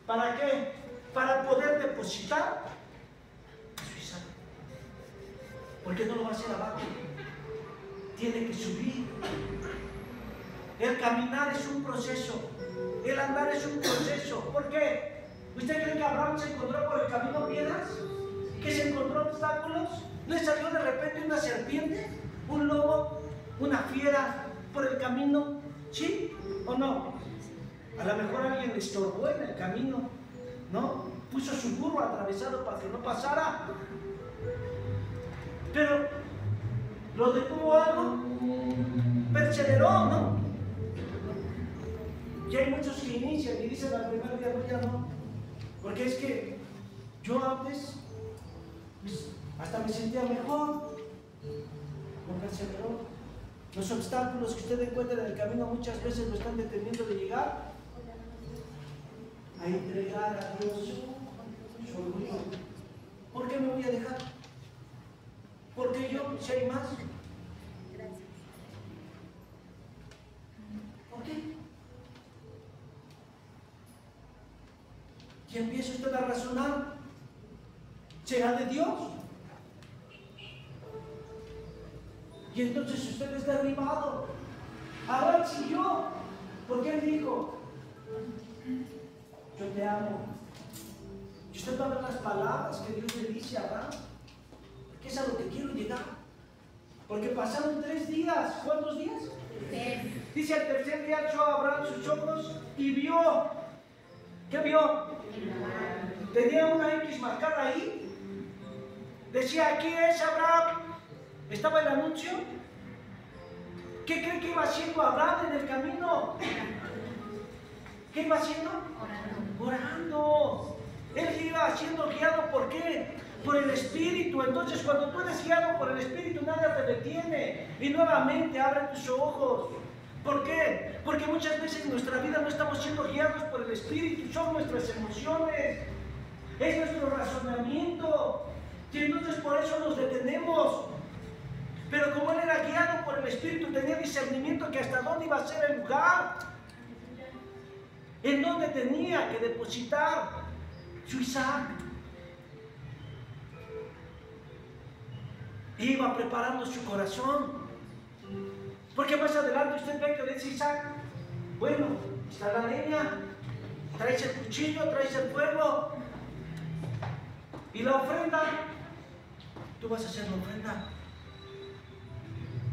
¿Para qué? Para poder depositar su Isaac. Porque no lo va a hacer abajo. Tiene que subir. El caminar es un proceso. El andar es un proceso. ¿Por qué? ¿Usted cree que Abraham se encontró por el camino piedras? ¿Que se encontró obstáculos? ¿Le salió de repente una serpiente? ¿Un lobo? ¿Una fiera por el camino? ¿Sí o no? A lo mejor alguien le estorbó en el camino, ¿no? Puso su burro atravesado para que no pasara. Pero lo detuvo algo, perseveró, ¿no? Y hay muchos que inician y dicen al primer día, no, ya no. Porque es que yo antes pues, hasta me sentía mejor. No perseveró. Los obstáculos que usted encuentra en el camino muchas veces lo están deteniendo de llegar a entregar a Dios su orgullo. ¿Por qué me voy a dejar? Porque yo, si hay más. ¿Por qué? Y empieza usted a razonar. ¿Será de Dios? Y entonces usted es derribado. Abraham siguió, porque él dijo, yo te amo. Y usted va a ver las palabras que Dios le dice a Abraham, que es a lo que quiero llegar. Porque pasaron 3 días. ¿Cuántos días? 3. Dice, al tercer día alzó Abraham sus ojos y vio. ¿Qué vio? Tenía una X marcada ahí. Decía, aquí es Abraham. ¿Estaba el anuncio? ¿Qué cree que iba haciendo Abraham en el camino? ¿Qué iba haciendo? Orando. Él iba siendo guiado, ¿por qué? Por el Espíritu. Entonces, cuando tú eres guiado por el Espíritu, nada te detiene. Y nuevamente abre tus ojos. ¿Por qué? Porque muchas veces en nuestra vida no estamos siendo guiados por el Espíritu. Son nuestras emociones. Es nuestro razonamiento. Y entonces por eso nos detenemos. Pero como él era guiado por el Espíritu, tenía discernimiento que hasta dónde iba a ser el lugar, en donde tenía que depositar su Isaac. Iba preparando su corazón. Porque más adelante usted ve que le dice Isaac, bueno, está la leña, traes el cuchillo, traes el fuego y la ofrenda. Tú vas a hacer la ofrenda.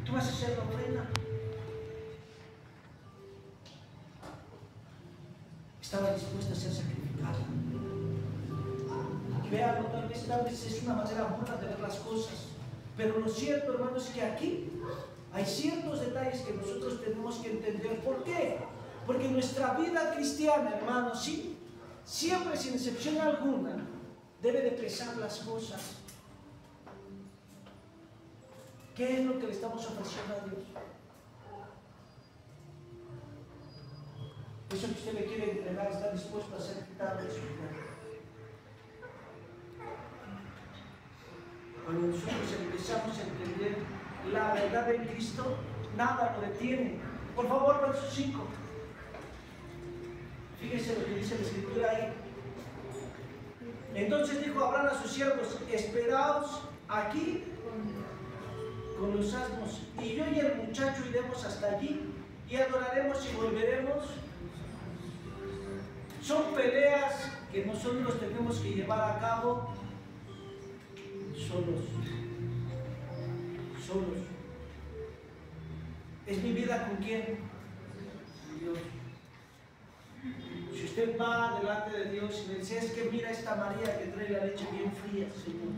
Tú vas a hacer la ofrenda. Estaba dispuesta a ser sacrificada. Y vean, tal vez es una manera burda de ver las cosas. Pero lo cierto, hermanos, es que aquí hay ciertos detalles que nosotros tenemos que entender. ¿Por qué? Porque nuestra vida cristiana, hermanos, sí, siempre, sin excepción alguna, debe de pesar las cosas. ¿Qué es lo que le estamos ofreciendo a Dios? Eso que usted le quiere entregar, está dispuesto a ser quitado de su vida. Cuando nosotros empezamos a entender la verdad de Cristo, nada lo detiene. Por favor, verso 5. Fíjese lo que dice la Escritura ahí. Entonces dijo Abraham a sus siervos, esperaos aquí con los asnos, y yo y el muchacho iremos hasta allí y adoraremos y volveremos. Son peleas que nosotros tenemos que llevar a cabo solos. ¿Es mi vida con quién? usted va delante de Dios y le dice, es que mira esta María que trae la leche bien fría, Señor,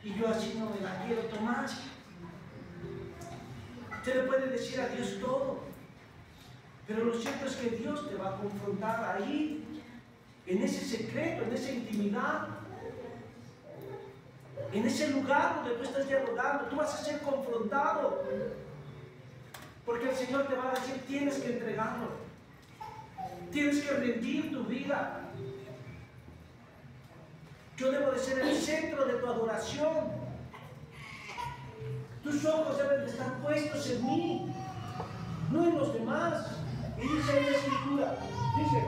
y yo así no me la quiero tomar. Usted le puede decir a Dios todo, pero lo cierto es que Dios te va a confrontar ahí, en ese secreto, en esa intimidad, en ese lugar donde tú estás dialogando. Tú vas a ser confrontado, porque el Señor te va a decir, tienes que entregarlo, tienes que rendir tu vida. Yo debo de ser el centro de tu adoración. Tus ojos deben de estar puestos en mí, no en los demás. Y dice en la Escritura, dice,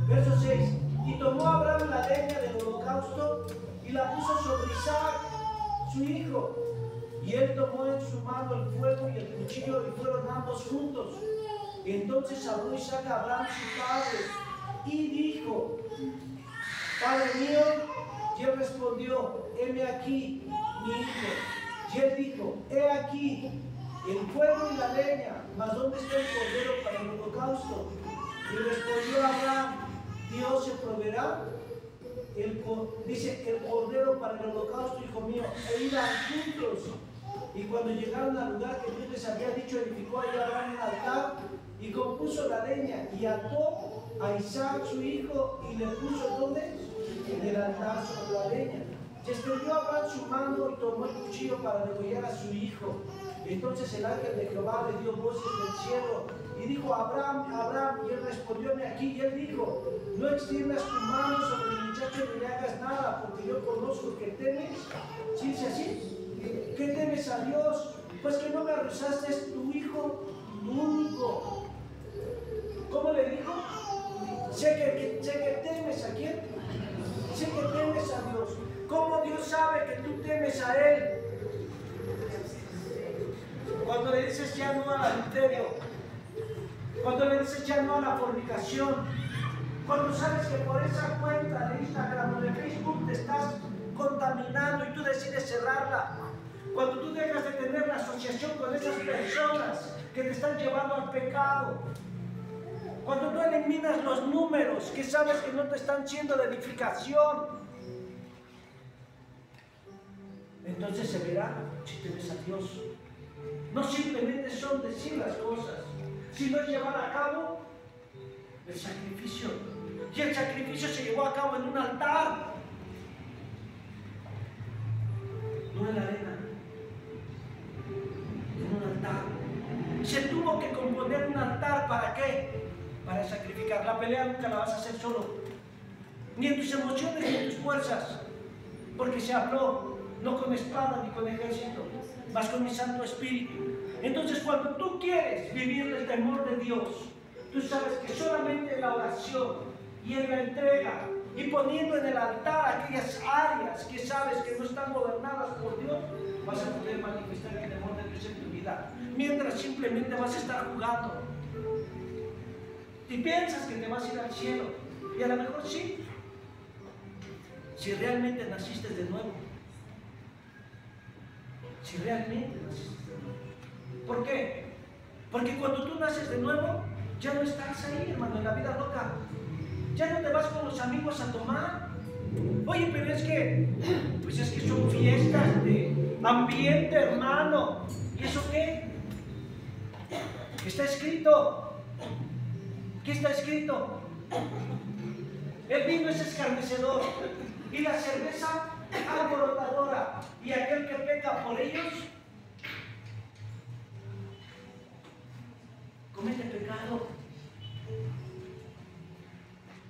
verso 6, y tomó Abraham la leña del holocausto y la puso sobre Isaac, su hijo. Y él tomó en su mano el fuego y el cuchillo, y fueron ambos juntos. Y entonces habló Isaac a Abraham su padre y dijo, Padre mío. Y él respondió, heme aquí, mi hijo. Y él dijo, he aquí el fuego y la leña, mas ¿dónde está el cordero para el holocausto? Y respondió Abraham, Dios se proveerá dice, el cordero para el holocausto, hijo mío. E iban juntos. Y cuando llegaron al lugar que Dios les había dicho, edificó allá Abraham un altar y compuso la leña y ató a Isaac su hijo y le puso ¿dónde? En el altar sobre la leña. Y extendió Abraham su mano y tomó el cuchillo para degollar a su hijo. Entonces el ángel de Jehová le dio voces del cielo y dijo, Abraham, Abraham. Y él respondióme aquí. Y él dijo, no extiendas tu mano sobre el muchacho ni le hagas nada, porque yo conozco que temes. ¿Sí dice así? ¿Qué temes a Dios? Pues que no me arrojaste tu hijo, tu único. ¿Cómo le dijo? Sé que temes a quién. Sé que temes a Dios. ¿Cómo Dios sabe que tú temes a Él? Cuando le dices ya no al adulterio, cuando le dices ya no a la fornicación, cuando sabes que por esa cuenta de Instagram o de Facebook te estás contaminando y tú decides cerrarla, cuando tú dejas de tener la asociación con esas personas que te están llevando al pecado, cuando tú eliminas los números que sabes que no te están siendo de edificación, entonces se verá si temes a Dios. No simplemente son decir las cosas, sino llevar a cabo el sacrificio. Y el sacrificio se llevó a cabo en un altar, no en la arena, en un altar. Se tuvo que componer un altar, ¿para qué? Para sacrificar. La pelea nunca la vas a hacer solo, ni en tus emociones ni en tus fuerzas, porque se habló no con espada ni con ejército, mas con mi Santo Espíritu. Entonces, cuando tú quieres vivir el temor de Dios, tú sabes que solamente en la oración y en la entrega y poniendo en el altar aquellas áreas que sabes que no están gobernadas por Dios, vas a poder manifestar el temor de Dios en tu vida. Mientras simplemente vas a estar jugando y piensas que te vas a ir al cielo, y a lo mejor sí, si realmente naciste de nuevo. Si realmente naciste de nuevo. ¿Por qué? Porque cuando tú naces de nuevo, ya no estás ahí, hermano, en la vida loca. Ya no te vas con los amigos a tomar. Oye, pero es que, pues es que son fiestas de ambiente, hermano. ¿Y eso qué? Está escrito. ¿Qué está escrito? El vino es escarnecedor y la cerveza alborotadora, y aquel que peca por ellos comete pecado.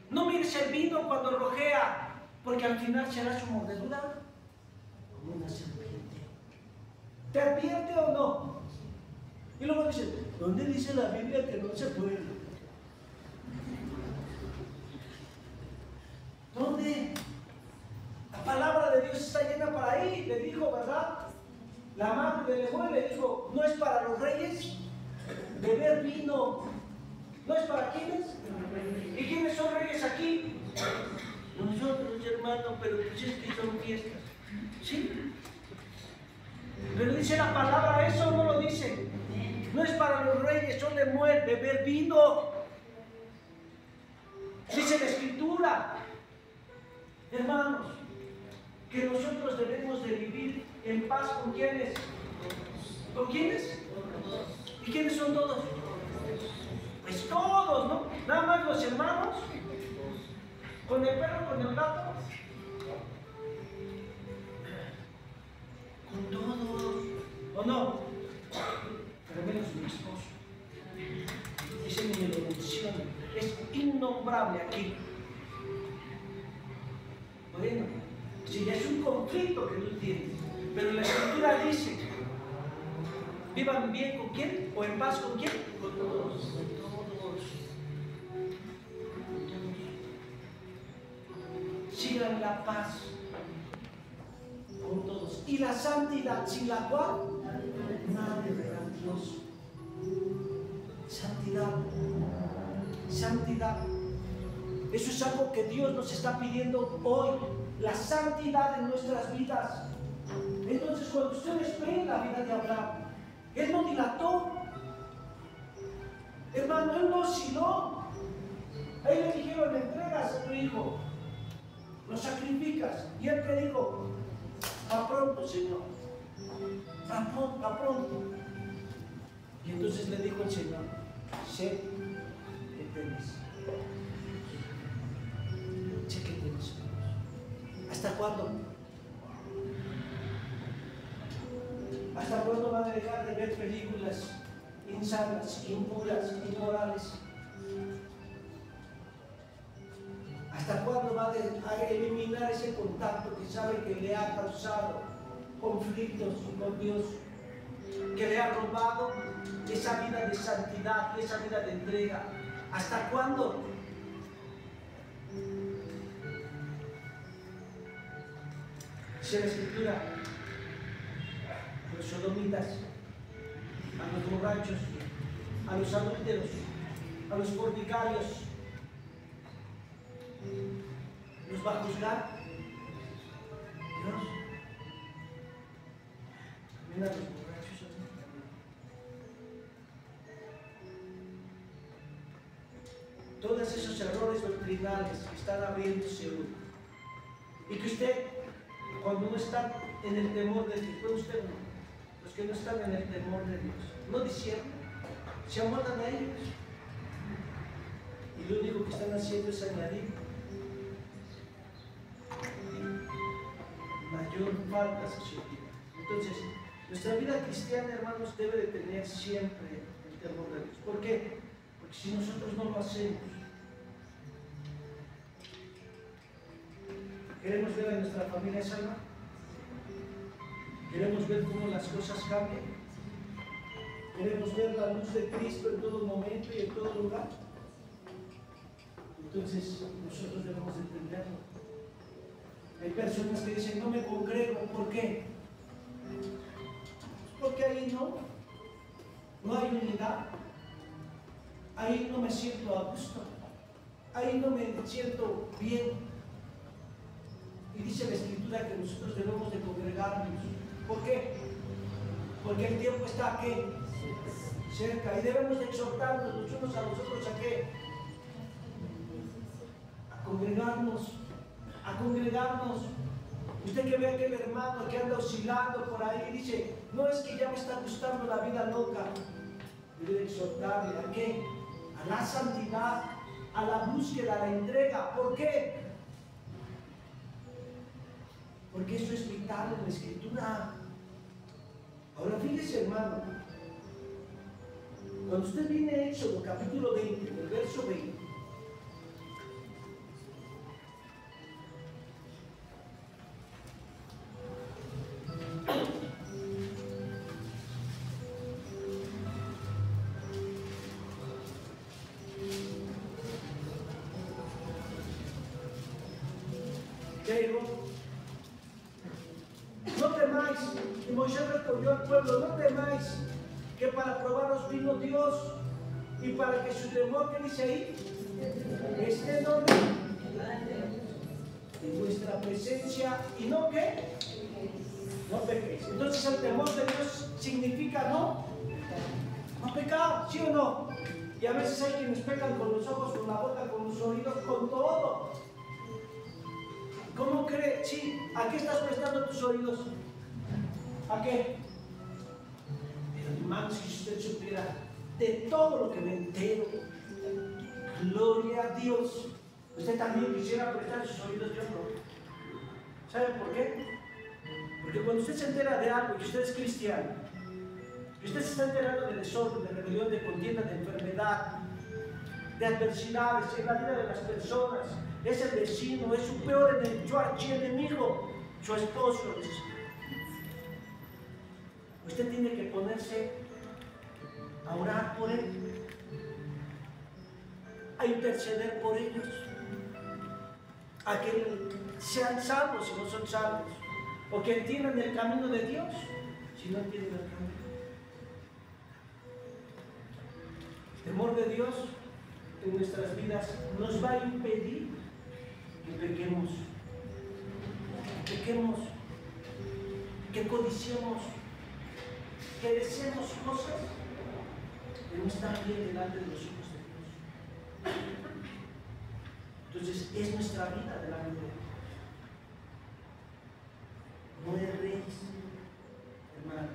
No mires el vino cuando rojea, porque al final será su mordedura como una serpiente. ¿Te advierte o no? Y luego dice, ¿dónde dice la Biblia que no se puede? ¿Dónde? La palabra de Dios está llena para ahí. Le dijo, ¿verdad? La madre de Lemuel le dijo, no es para los reyes beber vino. ¿No es para quiénes? ¿Y quiénes son reyes aquí? Nosotros, hermano, pero pues es que son fiestas. ¿Sí? Pero dice la palabra, eso no lo dice. No es para los reyes, son Lemuel beber vino. Dice la Escritura, hermanos, que nosotros debemos de vivir en paz con ¿quiénes? ¿Con quiénes? ¿Y quiénes son todos? Pues todos, ¿no? Nada más los hermanos, con el perro, con el gato, con todos, ¿o no? Pero menos mi esposo. Ese ni lo menciona, es innombrable aquí. Bueno, si ya es un conflicto que tú tienes, pero la Escritura dice: vivan bien con quién, o en paz con quién, con todos. Sigan la paz con todos y la santidad, sin la cual nadie verá a Dios. Santidad, santidad. Eso es algo que Dios nos está pidiendo hoy, la santidad en nuestras vidas. Entonces, cuando ustedes ven la vida de Abraham, él no dilató, hermano, él no osciló. A él le dijeron: le entregas a tu hijo, lo sacrificas. Y él te dijo: a pronto, Señor, a pronto. Y entonces le dijo el Señor: sé que temes. Sé que temes. ¿Hasta cuándo? ¿Hasta cuándo van a dejar de ver películas insanas, impuras, inmorales? ¿Hasta cuándo va a eliminar ese contacto que sabe que le ha causado conflictos con Dios? Que le ha robado esa vida de santidad y esa vida de entrega. ¿Hasta cuándo? Dice la Escritura: a los sodomitas, a los borrachos, a los adúlteros, a los fornicarios, ¿los va a juzgar Dios? También a los borrachos. Todos esos errores doctrinales que están abriéndose hoy, y que usted, cuando no está en el temor de Dios, pues usted no, los que no están en el temor de Dios, no disciernen, se amoldan a ellos, y lo único que están haciendo es añadir mayor falta a su vida. Entonces, nuestra vida cristiana, hermanos, debe de tener siempre el temor de Dios. ¿Por qué? Porque si nosotros no lo hacemos, queremos ver a nuestra familia salva, queremos ver cómo las cosas cambian, queremos ver la luz de Cristo en todo momento y en todo lugar. Entonces, nosotros debemos entenderlo. Hay personas que dicen: no me congrego. ¿Por qué? Porque ahí no hay unidad, ahí no me siento a gusto, ahí no me siento bien. Y dice la Escritura que nosotros debemos de congregarnos. ¿Por qué? Porque el tiempo está aquí, cerca, y debemos de exhortarnos los unos a los otros ¿a qué? A congregarnos, a congregarnos. Usted que ve a aquel hermano que anda oscilando por ahí y dice: no, es que ya me está gustando la vida loca. Debe de exhortarle ¿a qué? A la santidad, a la búsqueda, a la entrega. ¿Por qué? Porque eso es vital en la Escritura. Ahora fíjese, hermano, cuando usted viene a Éxodo capítulo 20, en el verso 20, no temáis, y Moisés respondió al pueblo: no temáis, que para probaros vino Dios, y para que su temor, ¿qué dice ahí? Esté en vuestra presencia, y no ¿qué? No pequéis. Entonces el temor de Dios significa no pecar, ¿sí o no? Y Y a veces hay quienes pecan con los ojos, con la boca, con los oídos, con todo. ¿Cómo cree? Sí, ¿a qué estás prestando tus oídos? ¿A qué? Pero hermano, si usted supiera de todo lo que me entero, gloria a Dios. Usted también quisiera prestar sus oídos, yo no. ¿Sabe por qué? Porque cuando usted se entera de algo y usted es cristiano, y usted se está enterando de desorden, de rebelión, de contienda, de enfermedad, de adversidades en la vida de las personas, es el vecino, es su peor enemigo, su archienemigo, su esposo. Usted tiene que ponerse a orar por él, a interceder por ellos, a que sean salvos si no son salvos, o que entiendan el camino de Dios si no entienden el camino. El temor de Dios en nuestras vidas nos va a impedir que pequemos, que codiciemos, que deseemos cosas que no están bien delante de los ojos de Dios. Entonces es nuestra vida delante de Dios. No erréis, hermano.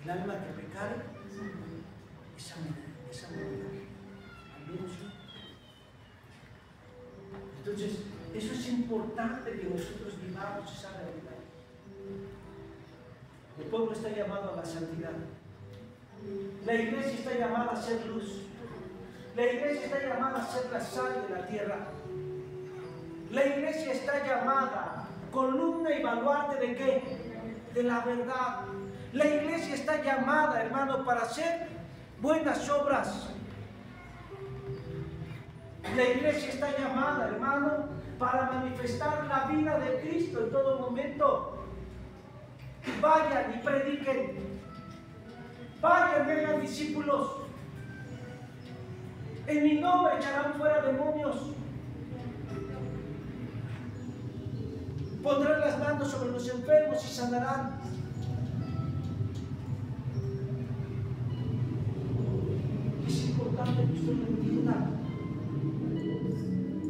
El alma que pecare, esa morirá. Al menos yo. Entonces, eso es importante que nosotros vivamos esa realidad. El pueblo está llamado a la santidad. La iglesia está llamada a ser luz. La iglesia está llamada a ser la sal de la tierra. La iglesia está llamada columna y baluarte ¿de qué? De la verdad. La iglesia está llamada, hermano, para hacer buenas obras. La iglesia está llamada, hermano, para manifestar la vida de Cristo en todo momento. Vayan y prediquen. Vayan, vengan discípulos. En mi nombre echarán fuera demonios. Pondrán las manos sobre los enfermos y sanarán. Es importante que usted lo entienda.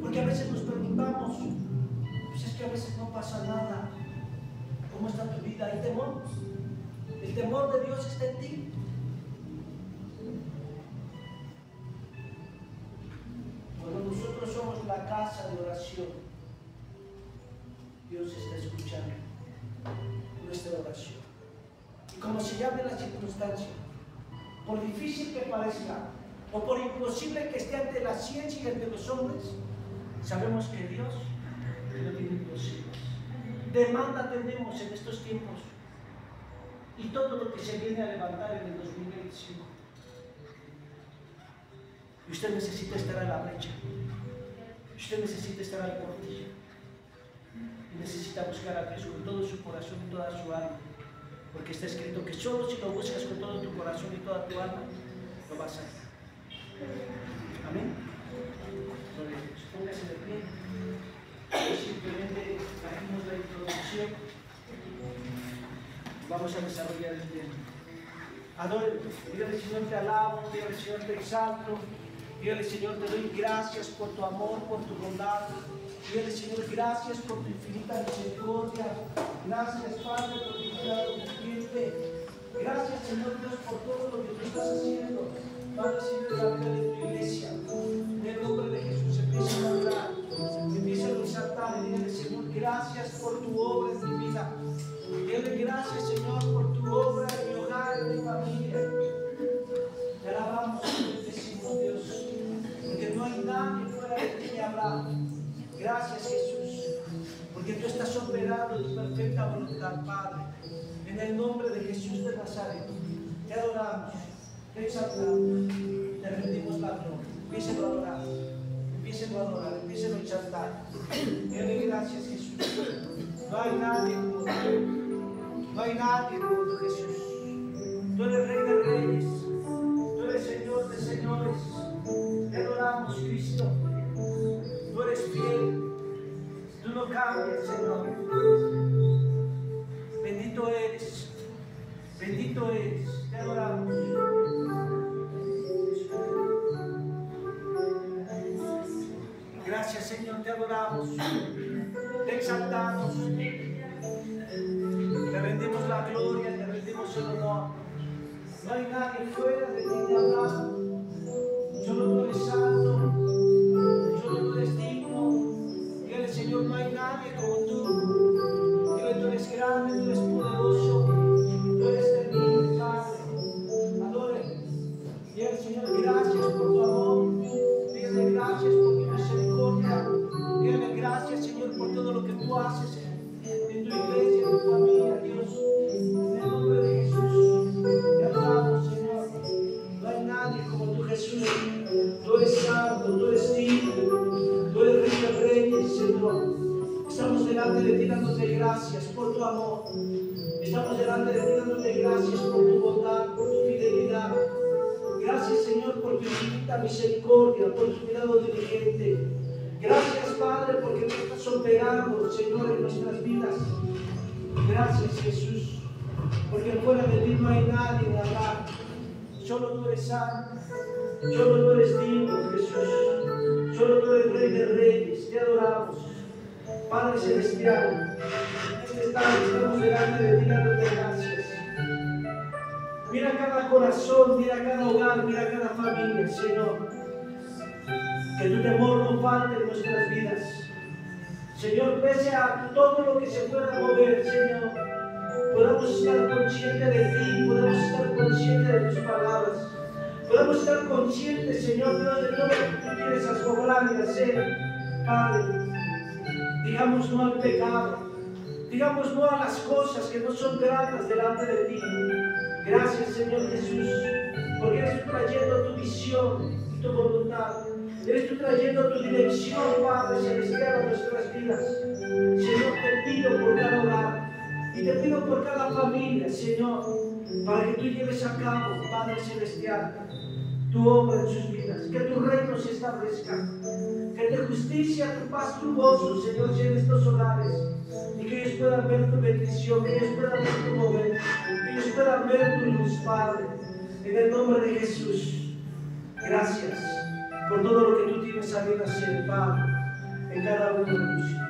Porque a veces nos preguntamos, pues es que a veces no pasa nada. ¿Cómo está tu vida? ¿Hay temor? El temor de Dios está en ti. Cuando nosotros somos la casa de oración, Dios está escuchando nuestra oración. Y como se llame la circunstancia, por difícil que parezca, o por imposible que esté ante la ciencia y ante los hombres, sabemos que Dios no tiene imposibles. Demanda tenemos en estos tiempos y todo lo que se viene a levantar en el 2025. Y usted necesita estar a la brecha. Usted necesita estar al portillo. Y necesita buscar a Dios con todo su corazón y toda su alma. Porque está escrito que solo si lo buscas con todo tu corazón y toda tu alma, lo vas a hacer. Amén. Póngase de pie. Simplemente trajimos la introducción. Vamos a desarrollar el tema. Adore, dígale Señor te alabo, dígale Señor te exalto, dígale Señor te doy gracias por tu amor, por tu bondad. Dígale Señor gracias por tu infinita misericordia. Gracias Padre por tu cuidado viviente. Gracias Señor Dios por todo lo que tú estás haciendo. Padre Señor, la vida de tu iglesia. En el nombre de Jesús empieza a hablar. Empieza a exaltar y dígale Señor gracias por tu obra en mi vida. Dile gracias, Señor, por tu obra en mi hogar, en mi familia. Te alabamos y te bendecimos, Dios, porque no hay nadie fuera de ti que hablar. Gracias, Jesús, porque tú estás operando tu perfecta voluntad, Padre. En el nombre de Jesús de Nazaret, te adoramos, te exaltamos, te rendimos la gloria. Empiecen a adorar, empiecen a adorar, empiecen a exaltar. Dile gracias, Jesús. No hay nadie como tú. No hay nadie como tú, Jesús. Tú eres Rey de Reyes. Tú eres Señor de Señores. Te adoramos, Cristo. Tú eres fiel. Tú no cambias, Señor. Bendito eres. Bendito eres. Te adoramos. adoramos, te exaltamos, te rendimos la gloria, te rendimos el honor. No hay nadie fuera de ti de hablar, solo tú eres santo, solo tú eres digno. Dígale, Señor, no hay nadie como tú. Dígale, tú eres grande, tú eres poderoso, tú eres temible, Padre. Adore. Dígale, Señor, gracias por tu amor. Dígale, gracias por tu misericordia. Dígale, gracias, Señor, por todo lo que tú haces en tu iglesia, en tu familia, Dios. En el nombre de Jesús, te adoramos, Señor. No hay nadie como tú, Jesús. Tú eres santo, tú eres digno, tú eres Rey de Reyes, Señor. Estamos delante de ti dándote gracias por tu amor. Estamos delante de ti dándote gracias por tu bondad, por tu fidelidad. Gracias, Señor, por tu infinita misericordia, por tu cuidado diligente. Gracias, Padre, porque tú estás operando, Señor, en nuestras vidas. Gracias, Jesús, porque fuera de ti no hay nadie en hablar. Solo tú eres santo, solo tú eres digno, Jesús. Solo tú eres Rey de Reyes. Te adoramos, Padre Celestial. En este estado estamos delante de ti dándote gracias. Mira cada corazón, mira cada hogar, mira cada familia, Señor. Que tu temor no falte en nuestras vidas. Señor, pese a todo lo que se pueda mover, Señor, podamos estar conscientes de ti, podamos estar conscientes de tus palabras, podamos estar conscientes, Señor, de todo lo que tú quieres obrar y hacer, Padre. Digamos no al pecado, digamos no a las cosas que no son gratas delante de ti. Gracias, Señor Jesús, porque eres tú trayendo tu visión y tu voluntad. Eres tú trayendo tu dirección, Padre Celestial, a nuestras vidas. Señor, te pido por cada hogar y te pido por cada familia, Señor, para que tú lleves a cabo, Padre Celestial, tu obra en sus vidas. Que tu reino se establezca. Que tu justicia, tu paz, tu gozo, Señor, llene estos hogares. Y que ellos puedan ver tu bendición, que ellos puedan ver tu mover, que ellos puedan ver tu luz, Padre. En el nombre de Jesús. Gracias por todo lo que tú tienes a bien hacer, Padre, en cada uno de nosotros.